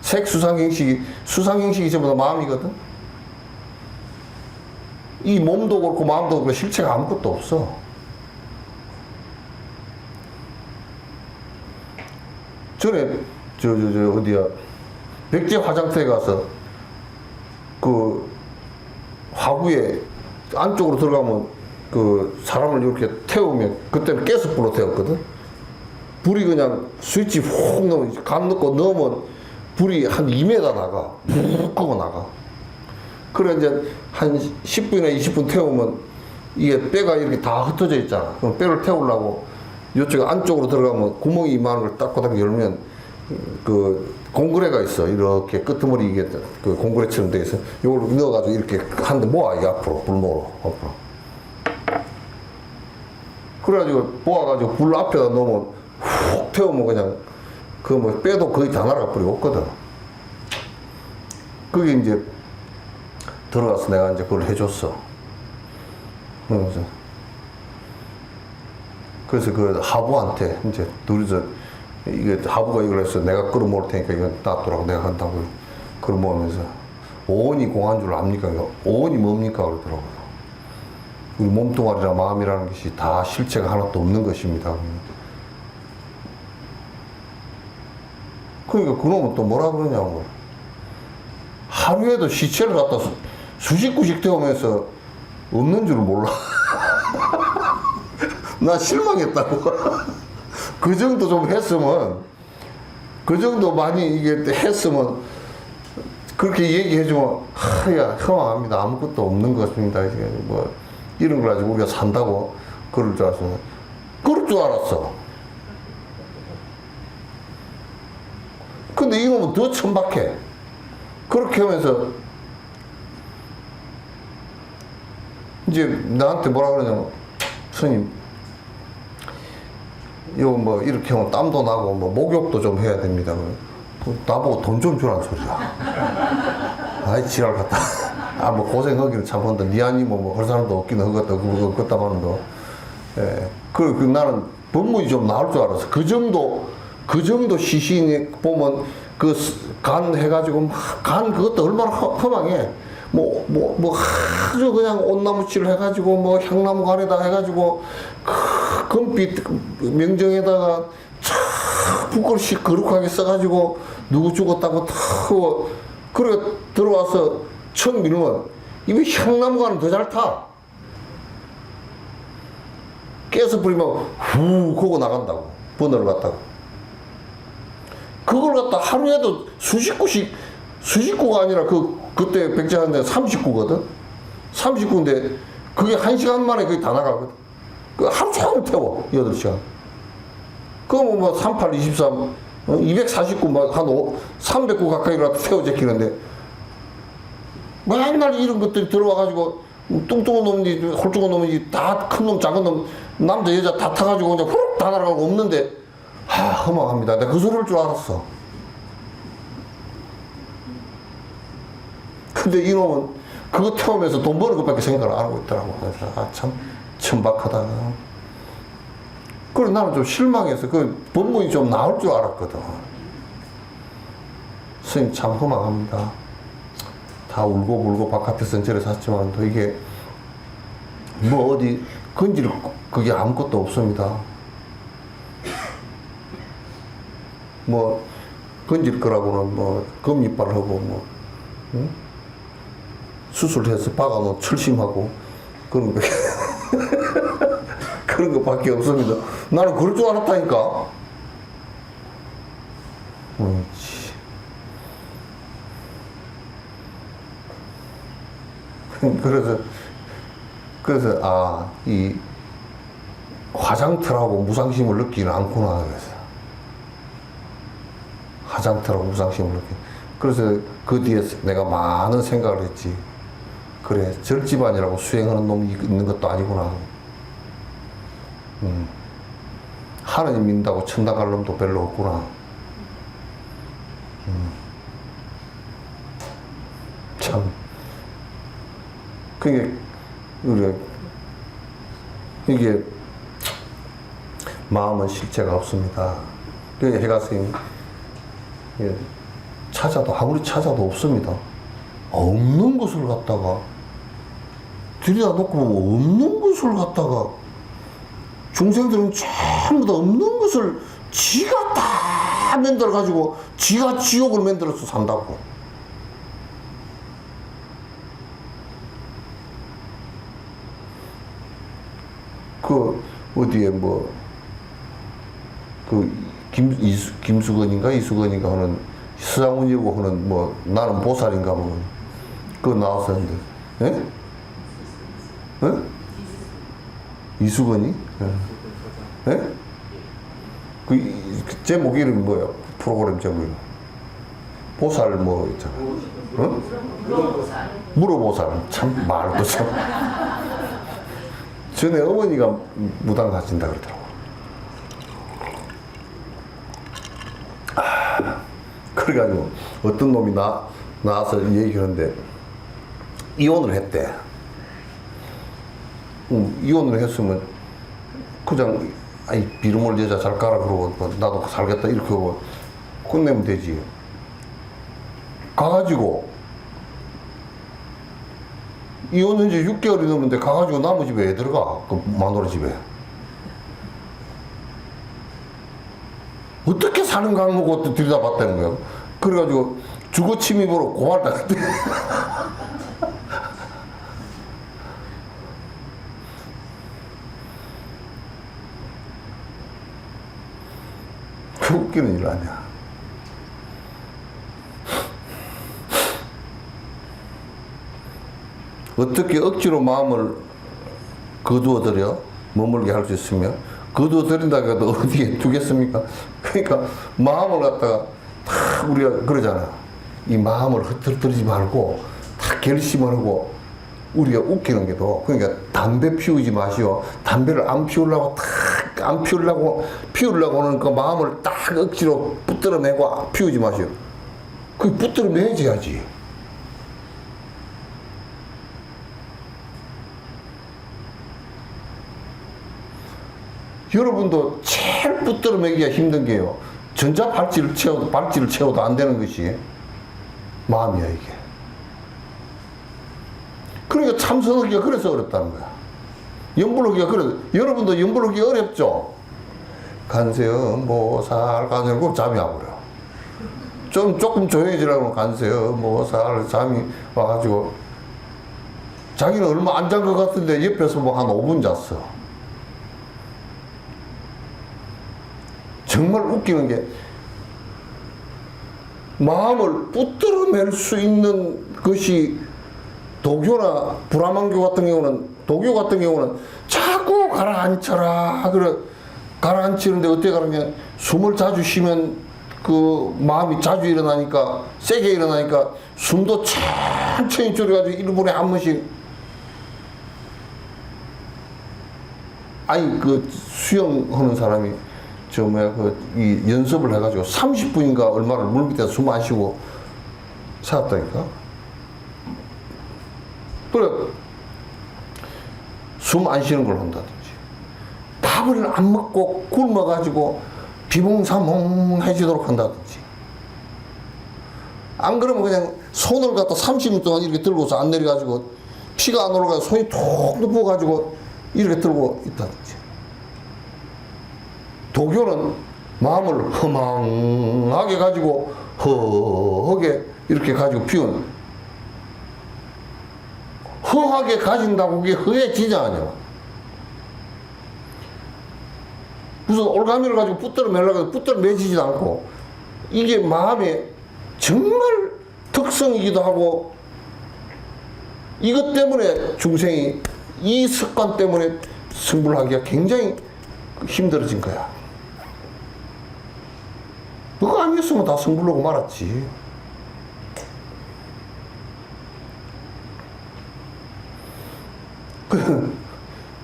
색 수상행식이 전부 다 마음이거든? 이 몸도 그렇고 마음도 그렇고 실체가 아무것도 없어. 전에, 어디야. 백제 화장터에 가서 그 화구에 안쪽으로 들어가면 그 사람을 이렇게 태우면 그때는 가스불로 태웠거든. 불이 그냥 스위치 훅 넣으면 간 넣고 넣으면 불이 한 2m 나가. 훅 하고 나가. 그래 이제 한 10분이나 20분 태우면 이게 뼈가 이렇게 다 흩어져 있잖아. 그럼 뼈를 태우려고 이쪽 안쪽으로 들어가면 구멍이 이만한 걸 딱꼬닥 열면 그 공구레가 있어. 이렇게 끄트머리 이게 그 공구레처럼 돼 있어. 이걸 넣어가지고 이렇게 한 대 모아. 이 앞으로 불모로 앞으로. 그래가지고 모아가지고 불 앞에다 넣으면 훅 태우면 그냥 그 뭐 뼈도 거의 다 날아가 버리고 없거든. 그게 이제 들어가서 내가 이제 그걸 해줬어. 그래서 그 하부한테 이제 둘이서 이게 하부가 이걸 해서 내가 끌어모을 테니까 이건 놔두라고 내가 한다고 끌어모으면서 오온이 공한 줄 압니까? 오온이 뭡니까? 그러더라고요. 우리 몸뚱아리랑 마음이라는 것이 다 실체가 하나도 없는 것입니다. 그러니까 그놈은 또 뭐라 그러냐고. 하루에도 시체를 갖다 수십 구씩 태우면서 없는 줄 몰라. 나 실망했다고. 그 정도 좀 했으면, 그 정도 많이 이게 했으면, 그렇게 얘기해주면, 하야, 허망합니다. 아무것도 없는 것입니다. 뭐, 이런 걸 가지고 우리가 산다고 그럴 줄 알았어. 그럴 줄 알았어. 근데 이놈은 더 천박해. 그렇게 하면서, 이제 나한테 뭐라 그러냐면, 스님, 이거 뭐 이렇게 하면 땀도 나고 뭐 목욕도 좀 해야 됩니다. 나보고 돈 좀 주라는 소리야. 아이 지랄 같다. 아 뭐 고생하기는 참 한다. 니 아니면 뭐 할 사람도 없긴 하겠다. 그것다 하는데. 예. 그 나는 법문이 좀 나올 줄 알았어. 그 정도 시신이 보면 그 간 해가지고 간 그것도 얼마나 허망해. 뭐 아주 그냥 온나무칠 해가지고 뭐 향나무 간에다 해가지고 금빛 명정에다가 참 붓글씨 거룩하게 써가지고 누구 죽었다고 탁 그래 들어와서 처음 밀면 이거 향나무 간은 더 잘 타. 깨서 뿌리면 후 그거 나간다고 버너를 갖다가 그걸 갖다 하루에도 수십 구가 아니라 그때 백제하는데 30구거든. 30구인데 그게 1시간 만에 거의 다 나가거든. 그 하루 종일 태워 8시간. 그러면 뭐 38, 23, 249, 한 300구 가까이라도 태워 제끼는데 맨날 이런 것들이 들어와가지고 뚱뚱한 놈인지 홀쭉한 놈인지 다 큰 놈 작은 놈 남자 여자 다 타가지고 그냥 후룩 다 날아가고 없는데 허망합니다. 내가 그 소리를 줄 알았어. 근데 이놈은 그거 태우면서 돈 버는 것밖에 생각을 안 하고 있더라고. 그래서 참 천박하다. 그래서 나는 좀 실망해서 그 법문이 좀 나올 줄 알았거든. 스님 참 허망합니다. 다 울고불고 바깥에서는 저래 샀지만 또 이게 뭐 어디 건질 그게 아무것도 없습니다. 뭐 건질 거라고는 뭐 금이빨을 하고 뭐 응? 수술해서 박아놓은 철심하고 그런 거 그런 것밖에 없습니다. 나는 그럴 줄 알았다니까. 그래서 이 화장터라고 무상심을 느끼는 않구나 그래서 화장터라고 무상심을 느끼. 그래서 그 뒤에 내가 많은 생각을 했지. 그래 절집안이라고 수행하는 놈이 있는 것도 아니구나. 하나님 믿는다고 천당 갈 놈도 별로 없구나. 참 그게 우리 이게 마음은 실체가 없습니다. 그게 해가스님 찾아도 아무리 찾아도 없습니다. 없는 것을 갖다가 들여다 놓고 보면 없는 것을 갖다가 중생들은 전부 다 없는 것을 지가 다 만들어 가지고 지가 지옥을 만들어서 산다고. 그 어디에 뭐 그 김수건인가 이수건인가 하는 서장훈이고 하는 뭐 나는 보살인가 뭐 그거 나왔었는데, 예? 예? 이수건이? 예? 예? 그 제목 이름이 뭐야? 프로그램 제목이 보살 뭐 있잖아. 어? 물어보살. 참 말도 참. 전에 어머니가 무당 가진다 그러더라고. 그래가지고 어떤 놈이 나와서 얘기하는데 이혼을 했대. 이혼을 했으면 그냥 아이 비름을 여자 잘 깔아 그러고 나도 살겠다 이렇게 하고 끝내면 되지. 가가지고 이혼한 지 6개월이 넘는데 가가지고 남의 집에 왜 들어가? 그 마누라 집에. 어떻게 사는 강목을 또 들여다봤다는 거야. 그래가지고 주거 침입으로 고발당했대. 그 웃기는 일 아니야. 어떻게 억지로 마음을 거두어들여 머물게 할 수 있으며, 거두어들인다고 해도 어디에 두겠습니까? 그러니까 마음을 갖다가 다 우리가 그러잖아. 이 마음을 흩어뜨리지 말고 다 결심을 하고, 우리가 웃기는 게도, 그러니까 담배 피우지 마시오. 담배를 안 피우려고 안 피우려고 하는 그 마음을 딱 억지로 붙들어내고 피우지 마시오. 그 붙들어내야지. 여러분도 제일 붙들어매기가 힘든 게요. 전자 발찌를 채워도 안 되는 것이 마음이야, 이게. 그러니까 참선하기가 그래서 어렵다는 거야. 염불하기가 그래서, 여러분도 염불하기 어렵죠? 간세음보살, 간세음, 잠이 와버려. 조금 조용해지라고 간세음보살, 잠이 와가지고, 자기는 얼마 안 잔 것 같은데 옆에서 뭐 한 5분 잤어. 정말 웃기는 게, 마음을 붙들어낼 수 있는 것이 도교나 브라만교 같은 경우는 자꾸 가라앉혀라. 그래, 가라앉히는데 어떻게 가라앉냐. 숨을 자주 쉬면 그 마음이 자주 일어나니까, 세게 일어나니까 숨도 천천히 줄여가지고 1분에 한 번씩. 아니, 그 수영하는 사람이 이 연습을 해가지고 30분인가 얼마를 물 밑에서 숨 안 쉬고 살았다니까. 그래, 숨 안 쉬는 걸 한다든지, 밥을 안 먹고 굶어가지고 비몽사몽해지도록 한다든지, 안 그러면 그냥 손을 갖다 30분 동안 이렇게 들고서 안 내려가지고 피가 안 올라가서 손이 톡 눕어가지고 이렇게 들고 있다든지. 도교는 마음을 허망하게 가지고 허하게 이렇게 가지고 피운, 허하게 가진다고 그게 허해지냐 아니야. 무슨 올가미를 가지고 붙들어매지지도 않고, 이게 마음의 정말 특성이기도 하고, 이것 때문에 중생이 이 습관 때문에 승불하기가 굉장히 힘들어진 거야. 그거 아니었으면 다 승불하고 말았지.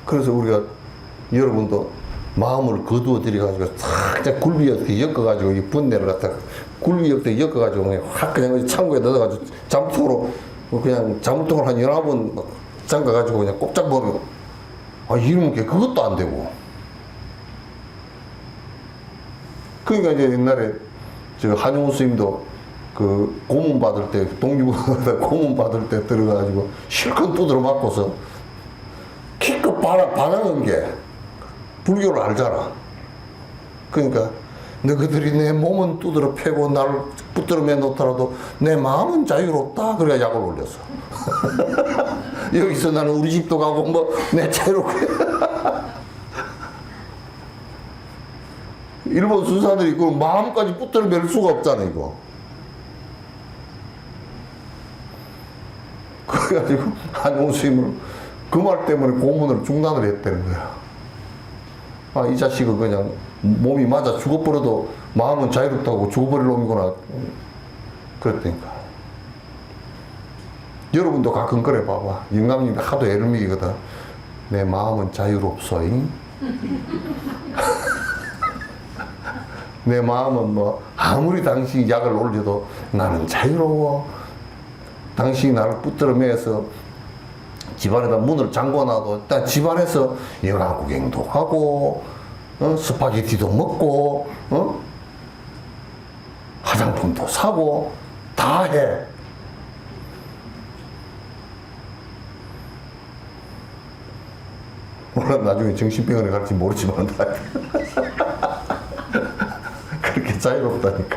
그래서 우리가, 여러분도 마음을 거두어 들여가지고 살짝 굴비 어떻게 엮어가지고 이 분내를 갖다가 굴비 어떻게 엮어가지고 그냥 확 그냥 창고에 넣어가지고 잠통으로 그냥 잠통을 한 11번 잠가가지고 그냥 꼼짝 버리고, 이러면 그것도 안 되고. 그러니까 이제 옛날에 한용우 스님도 그 고문 받을 때, 동기부여 고문 받을 때 들어가가지고 실컷 두드려 맞고서 기껏 반항한 게 불교를 알잖아. 그러니까 너희들이 내 몸은 두드려 패고 나를 붙들어 매 놓더라도 내 마음은 자유롭다. 그래야 약을 올렸어. 여기서 나는 우리 집도 가고 뭐 내 자유롭게. 일본 순사들이 그 마음까지 붙들어 맬 수가 없잖아, 이거. 그래가지고 한용우 스님을 그 말 때문에 고문을 중단을 했다는 거야. 이 자식은 그냥 몸이 맞아 죽어버려도 마음은 자유롭다고 죽어버릴 놈이구나. 그랬다니까. 여러분도 가끔 그래 봐봐. 영감님이 하도 애를 먹이거든. 내 마음은 자유롭소잉. 내 마음은 뭐 아무리 당신이 약을 올려도 나는 자유로워. 당신이 나를 붙들어 매서 집안에다 문을 잠궈놔도 일단 집안에서 연화 구경도 하고, 스파게티도 먹고, 화장품도 사고 다 해. 물론 나중에 정신병원에 갈지 모르지만 그렇게 자유롭다니까.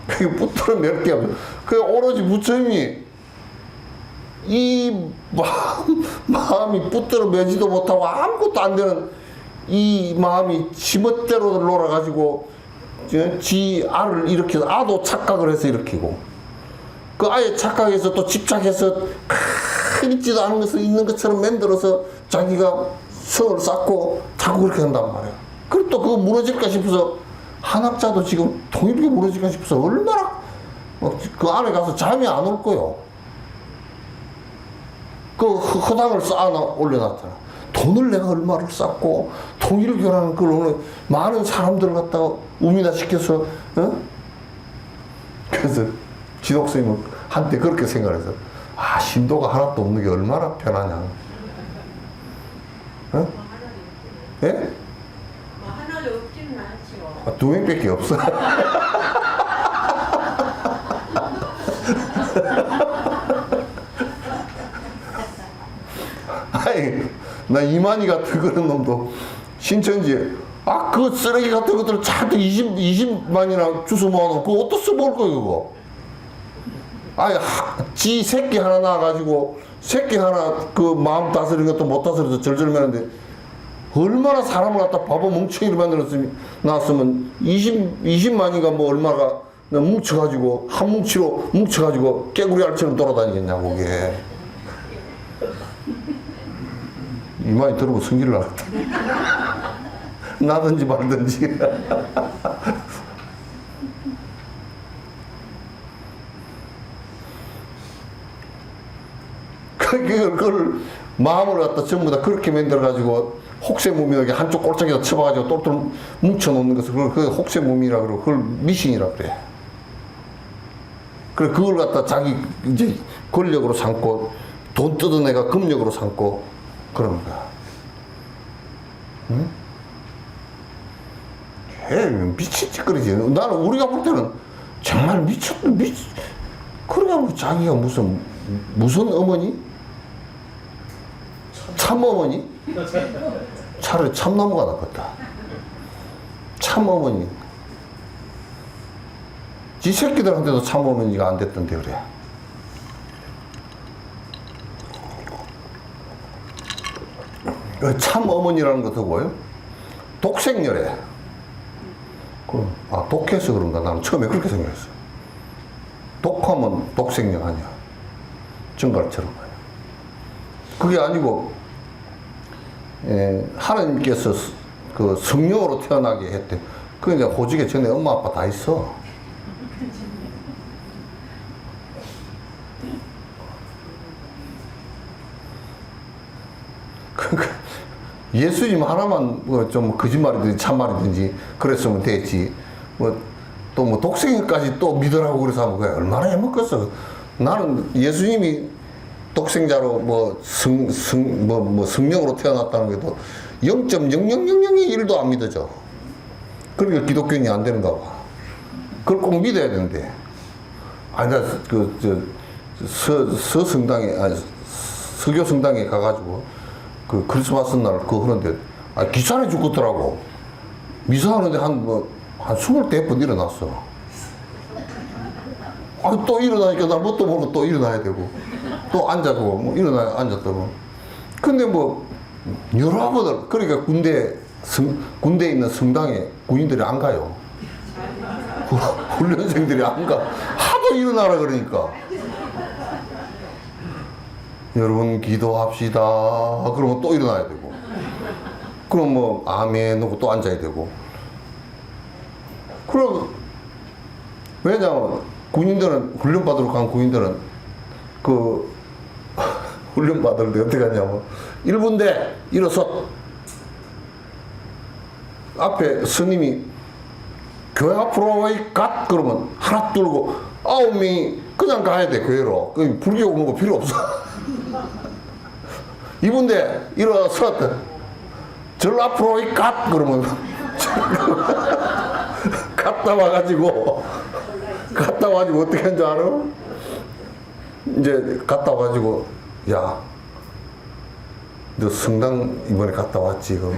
그게 붙들어 낼 게 없어. 그 오로지 부처님이 이 마음이 붙들어 매지도 못하고 아무것도 안 되는 이 마음이 지멋대로 놀아가지고 지 알을 일으켜서 아도 착각을 해서 일으키고 그 아예 착각해서 또 집착해서 있지도 않은 것을 있는 것처럼 만들어서 자기가 성을 쌓고 자꾸 그렇게 한단 말이야. 그리고 또 그거 무너질까 싶어서 한학자도 지금 통일교 무너질까 싶어서 얼마나 그 안에 가서 잠이 안 올 거요. 그 허당을 쌓아 올려놨잖아. 돈을 내가 얼마를 쌓고 통일교라는 걸 오늘 많은 사람들을 갖다가 우민화시켜서 그래서 지독스님은 한때 그렇게 생각해서 신도가 하나도 없는 게 얼마나 편하냐. 예? 뭐 하나도 없지는 않죠. 두 명밖에 없어. 아니, 나 이만희 같은 그런 놈도 신천지에 그 쓰레기 같은 것들을 잔뜩 20만이나 주워 모아놓고 그거 어디서 써먹을 거야 그거. 지 새끼 하나 낳아가지고 새끼 하나 그 마음 다스리는 것도 못 다스려서 절절 매는데 얼마나 사람을 갖다 바보 멍청이를 나왔으면 20만인가 뭐 얼마가 뭉쳐가지고 한 뭉치로 뭉쳐가지고 깨구리 알처럼 돌아다니겠냐고 그게. 이만희 들어보고 성질을 나갔다. 나든지 말든지. 그걸 마음을 갖다 전부 다 그렇게 만들어가지고 혹세무민하게 한쪽 꼴짝에다 쳐봐가지고 똘똘 뭉쳐놓는 것을 그걸 혹세무민이라 그러고 그걸 미신이라 그래. 그래 그걸 갖다 자기 이제 권력으로 삼고 돈 뜯은 애가 금력으로 삼고 그러는 거야. 응? 미친 짓거리지. 나는 우리가 볼 때는 정말 그러니까 자기가 무슨 어머니? 참어머니? 차라리 참나무가 낫겠다. 참어머니. 지 새끼들한테도 참어머니가 안 됐던데 그래. 참어머니라는 것도 뭐예요? 독생녀래. 독해서 그런가? 나는 처음에 그렇게 생각했어. 독하면 독생녀 아니야. 정갈처럼 말이야. 그게 아니고, 하나님께서 그 성령으로 태어나게 했대. 그게 이제 호직에 전에 엄마 아빠 다 있어. 예수님 하나만 좀 거짓말이든지 참말이든지 그랬으면 됐지. 또 독생까지 또 믿으라고 그래서 하면 그게 얼마나 해먹겠어. 나는 예수님이 독생자로 성령으로 태어났다는 게도 0.0001도 안 믿어져. 그러니까 기독교인이 안 되는가 봐. 그걸 꼭 믿어야 되는데. 서교 성당에 가가지고 그 크리스마스 날 그거 하는데 귀찮아 죽겠더라고. 미사하는데 한 24번 일어났어. 또 일어나니까 나 뭣도 모르고 또 일어나야 되고 또 앉아고 앉았다고. 근데 여러 번을 그러니까 군대에 있는 성당에 군인들이 안 가요. 훈련생들이 안 가. 하도 일어나라 그러니까. 여러분 기도합시다. 그러면 또 일어나야 되고. 그럼 아멘 하고 또 앉아야 되고. 그럼 왜냐면 군인들은 훈련받으러 간 군인들은 그 훈련받을 때 어떻게 하냐면 1분대 일어서 앞에 스님이 교회 앞으로 갓 그러면 하나 뚫고 9명이 그냥 가야 돼 교회로. 불교 오는 거 필요 없어. 2분대 일어섰다. 절 앞으로 갓 그러면 갔다 와가지고 어떻게 하는 줄 알아? 이제 갔다 와가지고 야 너 성당 이번에 갔다 왔지? 그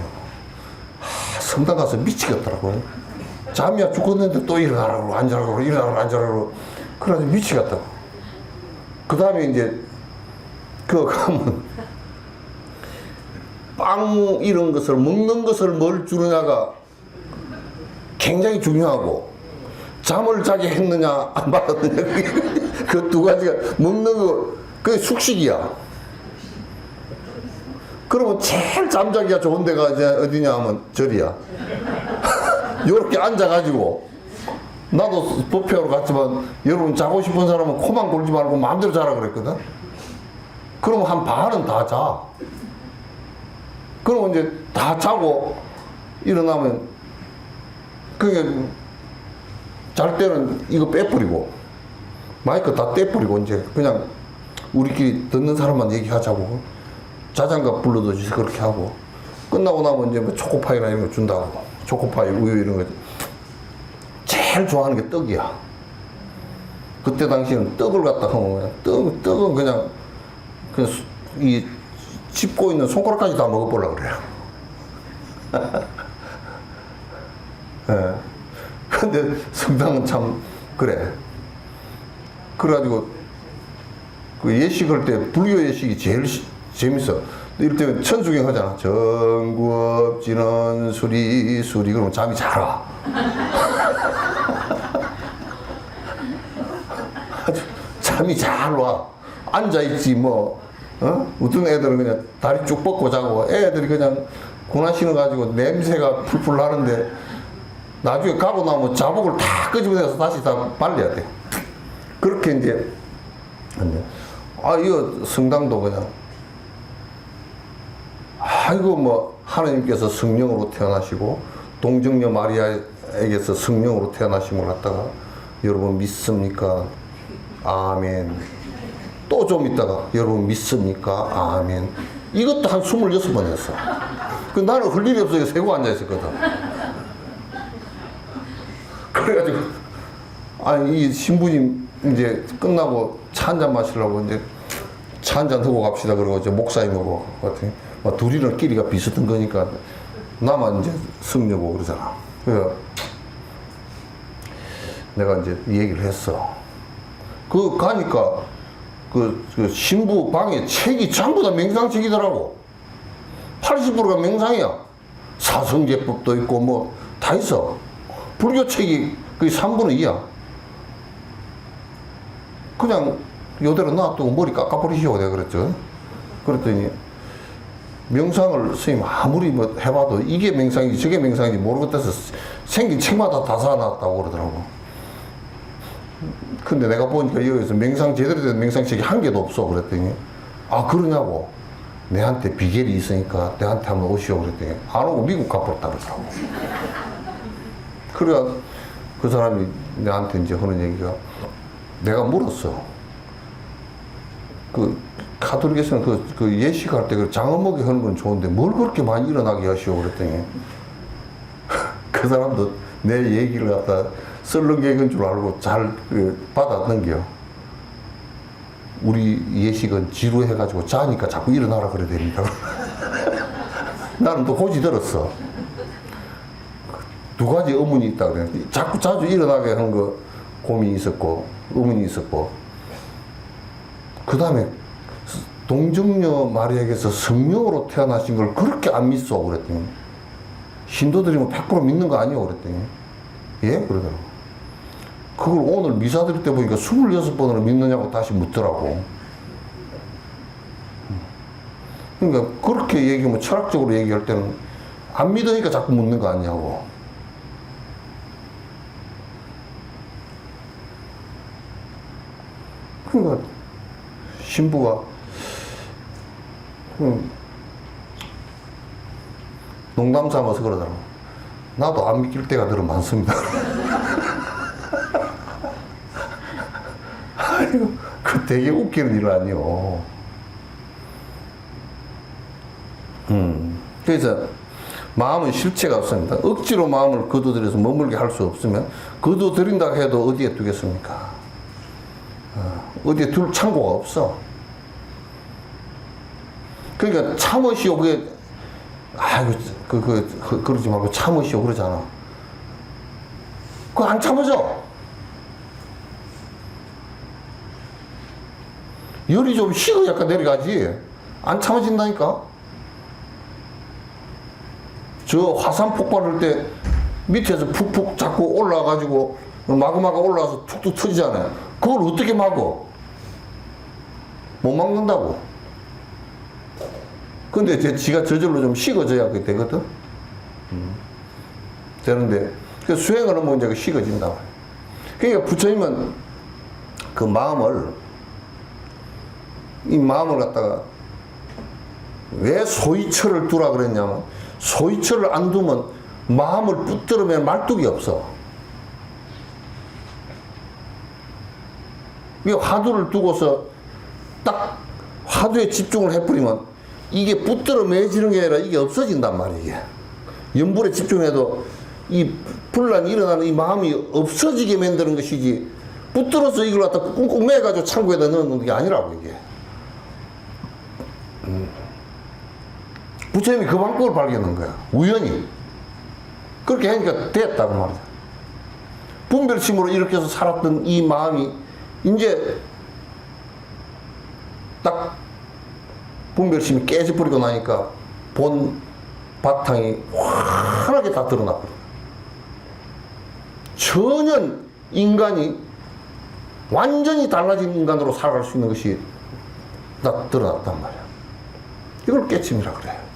성당 가서 미치겠더라고. 잠이야 죽었는데 또 일어나라고 앉으라고 일어나라고 앉으라고 그래가지고 미치겠다고. 그 다음에 이제 그 가면 빵 이런 것을 먹는 것을 뭘 주느냐가 굉장히 중요하고 잠을 자게 했느냐 안 말았느냐 그 두 가지가 먹는 거 그게 숙식이야. 그러면 제일 잠자기가 좋은 데가 이제 어디냐 하면 절이야. 요렇게 앉아가지고 나도 법회하러 갔지만 여러분 자고 싶은 사람은 코만 골지 말고 마음대로 자라 그랬거든. 그러면 한 반은 다 자. 그러면 이제 다 자고 일어나면 그게 잘 때는 이거 빼버리고 마이크 다 떼버리고 이제 그냥 우리끼리 듣는 사람만 얘기하자고 자장가 불러듯이 그렇게 하고 끝나고 나면 이제 뭐 초코파이나 이런 거 준다고 초코파이 우유 이런 거 제일 좋아하는 게 떡이야. 그때 당시에는 떡을 갖다 하면 떡은 그냥 이 짚고 있는 손가락까지 다 먹어보려고 그래요. 예. 근데 성당은 참 그래. 그래가지고 그 예식할 때 불교 예식이 제일 재밌어. 이럴 때는 천주경 하잖아. 전구업지는 수리 그러면 잠이 잘 와. 아주 잠이 잘 와. 앉아있지 뭐 어떤 애들은 그냥 다리 쭉 뻗고 자고 애들이 그냥 고나 신어가지고 냄새가 풀풀 나는데 나중에 가고 나면 자복을 다 끄집어내서 다시 다 말려야 돼. 그렇게 이제 이거 성당도 그냥 이거 뭐 하나님께서 성령으로 태어나시고 동정녀 마리아에게서 성령으로 태어나심을 갖다가 여러분 믿습니까? 아멘. 또 좀 있다가 여러분 믿습니까? 아멘. 이것도 한 26번 했어. 그 나는 할 일이 없어서 세고 앉아 있었거든. 그래가지고 이 신부님 이제 끝나고 차 한잔 마시려고 이제 차 한잔 하고 갑시다 그러고 이제 목사님하고 같은 둘이는 끼리가 비슷한 거니까 나만 이제 승려고 그러잖아. 그래서 내가 이제 얘기를 했어. 그 가니까 그 신부 방에 책이 전부 다 명상책이더라고. 80%가 명상이야. 사성제법도 있고 뭐 다 있어. 불교 책이 거의 3분의 2야. 그냥 요대로 놔두고 머리 깎아버리시오 내가 그랬죠. 그랬더니 명상을 선생님 아무리 뭐 해봐도 이게 명상인지 저게 명상인지 모르겠다서 생긴 책마다 다 사놨다고 그러더라고. 근데 내가 보니까 여기서 명상 제대로 된 명상책이 한 개도 없어 그랬더니 그러냐고. 내한테 비결이 있으니까 내한테 한번 오시오 그랬더니 안 오고 미국 가버렸다 그러더라고. 그래야 그 사람이 내한테 이제 하는 얘기가 내가 물었어. 그 가톨릭에서는 그 예식할 때 그 장어먹이 하는 건 좋은데 뭘 그렇게 많이 일어나게 하시오 그랬더니 그 사람도 내 얘기를 갖다 썰렁 개그인 줄 알고 잘 받아 넘겨. 우리 예식은 지루해가지고 자니까 자꾸 일어나라 그래야 됩니다. 나는 또 고지 들었어. 두 가지 의문이 있다 그래. 자주 일어나게 하는 거 고민이 있었고 의문이 있었고 그 다음에 동정녀 마리아에게서 성령으로 태어나신 걸 그렇게 안 믿어 그랬더니 신도들이 뭐 100% 믿는 거 아니오 그랬더니 예? 그러더라고. 그걸 오늘 미사 드릴 때 보니까 26번으로 믿느냐고 다시 묻더라고. 그러니까 그렇게 얘기하면 철학적으로 얘기할 때는 안 믿으니까 자꾸 묻는 거 아니냐고. 그러니까 신부가 농담 삼아서 그러더라고. 나도 안 믿길 때가 늘 많습니다. 아이고, 그 되게 웃기는 일 아니요. 그래서 마음은 실체가 없습니다. 억지로 마음을 거둬들여서 머물게 할 수 없으면 거둬들인다 해도 어디에 두겠습니까? 어디에 둘 창고가 없어. 그러니까 참으시오. 그게, 아이고, 그러지 말고 참으시오. 그러잖아. 그거 안 참으죠? 열이 좀 식어 약간 내려가지. 안 참아진다니까? 저 화산 폭발할 때 밑에서 푹푹 자꾸 올라와가지고 마그마가 올라와서 툭툭 터지잖아요. 그걸 어떻게 막어? 못 막는다고. 근데 이제 지가 저절로 좀 식어져야 그게 되거든? 되는데, 그 수행을 하면 이제 식어진다. 그러니까 부처님은 그 마음을, 이 마음을 갖다가 왜 소위처를 두라 그랬냐면, 소위처를 안 두면 마음을 붙들으면 말뚝이 없어. 이 화두를 두고서 딱 화두에 집중을 해버리면 이게 붙들어 매지는 게 아니라 이게 없어진단 말이에요. 이게. 염불에 집중해도 이 분란이 일어나는 이 마음이 없어지게 만드는 것이지 붙들어서 이걸 갖다 꾹꾹 매가지고 창고에다 넣는 게 아니라고 이게. 부처님이 그 방법을 발견한 거야. 우연히. 그렇게 하니까 됐다고 말이야. 분별심으로 이렇게 해서 살았던 이 마음이 이제 딱 분별심이 깨져버리고 나니까 본 바탕이 환하게 다 드러나버려. 전혀 인간이 완전히 달라진 인간으로 살아갈 수 있는 것이 다 드러났단 말이야. 이걸 깨침이라 그래요.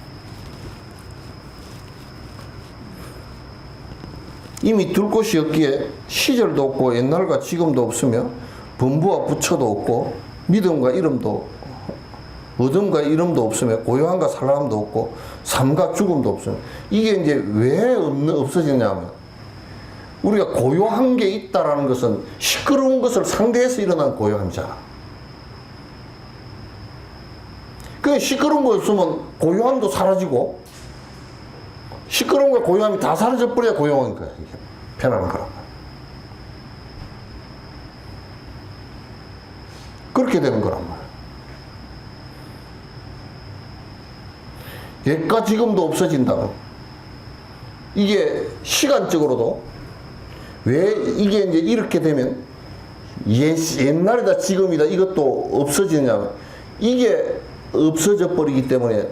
이미 둘 곳이 없기에 시절도 없고 옛날과 지금도 없으며 범부와 부처도 없고 믿음과 이름도 어둠과 이름도 없으며 고요함과 살람도 없고 삶과 죽음도 없으며 이게 이제 왜 없어지냐면 우리가 고요한 게 있다라는 것은 시끄러운 것을 상대해서 일어난 고요함이잖아. 그 시끄러운 거 없으면 고요함도 사라지고 시끄러운 거 고요함이 다 사라져 버려야 고요한 거야. 이게 편안한 거란 말이야. 그렇게 되는 거란 말이야. 옛과 지금도 없어진다면 이게 시간적으로도 왜 이게 이제 이렇게 되면 옛날이다 지금이다 이것도 없어지냐면 이게 없어져 버리기 때문에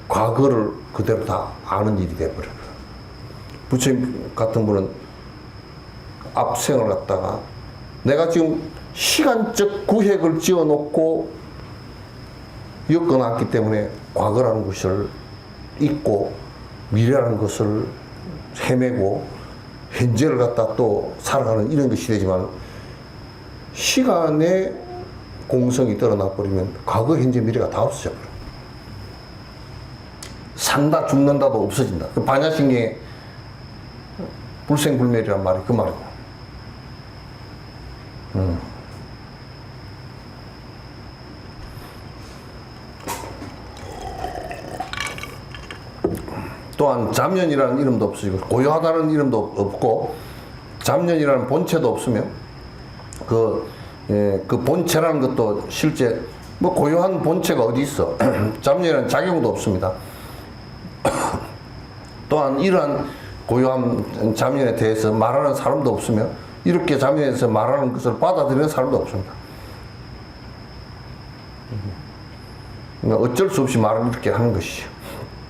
과거를 그대로 다 아는 일이 돼버려요. 부처님 같은 분은 앞생을 갖다가 내가 지금 시간적 구획을 지어놓고 엮어놨기 때문에 과거라는 것을 잊고 미래라는 것을 헤매고 현재를 갖다 또 살아가는 이런 것이 되지만 시간의 공성이 드러나 버리면 과거, 현재, 미래가 다 없어져 버려요. 산다 죽는다도 없어진다. 그 반야신경에 불생불멸이란 말이 그 말이에요. 또한 잠연이라는 이름도 없어지고 고요하다는 이름도 없고 잠연이라는 본체도 없으며 그 본체라는 것도 실제 뭐 고요한 본체가 어디 있어. 잠연이라는 작용도 없습니다. 또한 이러한 고요한 잠연에 대해서 말하는 사람도 없으며 이렇게 잠연에서 말하는 것을 받아들이는 사람도 없습니다. 그러니까 어쩔 수 없이 말을 이렇게 하는 것이죠.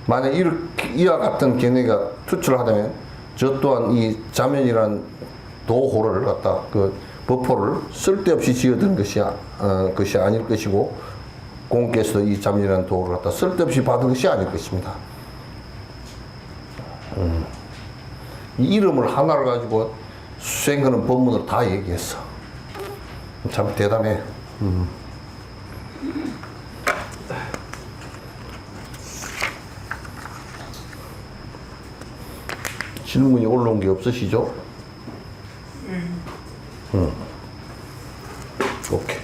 만약 이렇게 이와 같은 견해가 투출하다면 저 또한 이 잠연이라는 도호를 갖다 그 법호를 쓸데없이 지어든 것이 아닐 것이고 공께서 이 잠연이라는 도호를 갖다 쓸데없이 받은 것이 아닐 것입니다. 이 이름을 하나를 가지고 수행하는 법문을 다 얘기했어. 참 대단해. 질문이 올라온 게 없으시죠? 오케이.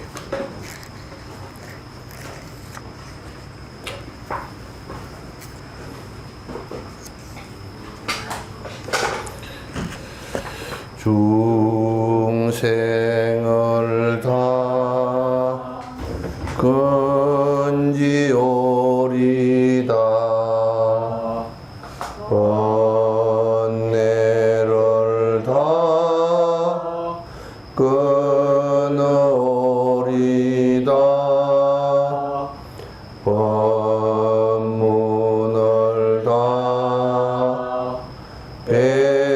중생을 다 건지오 배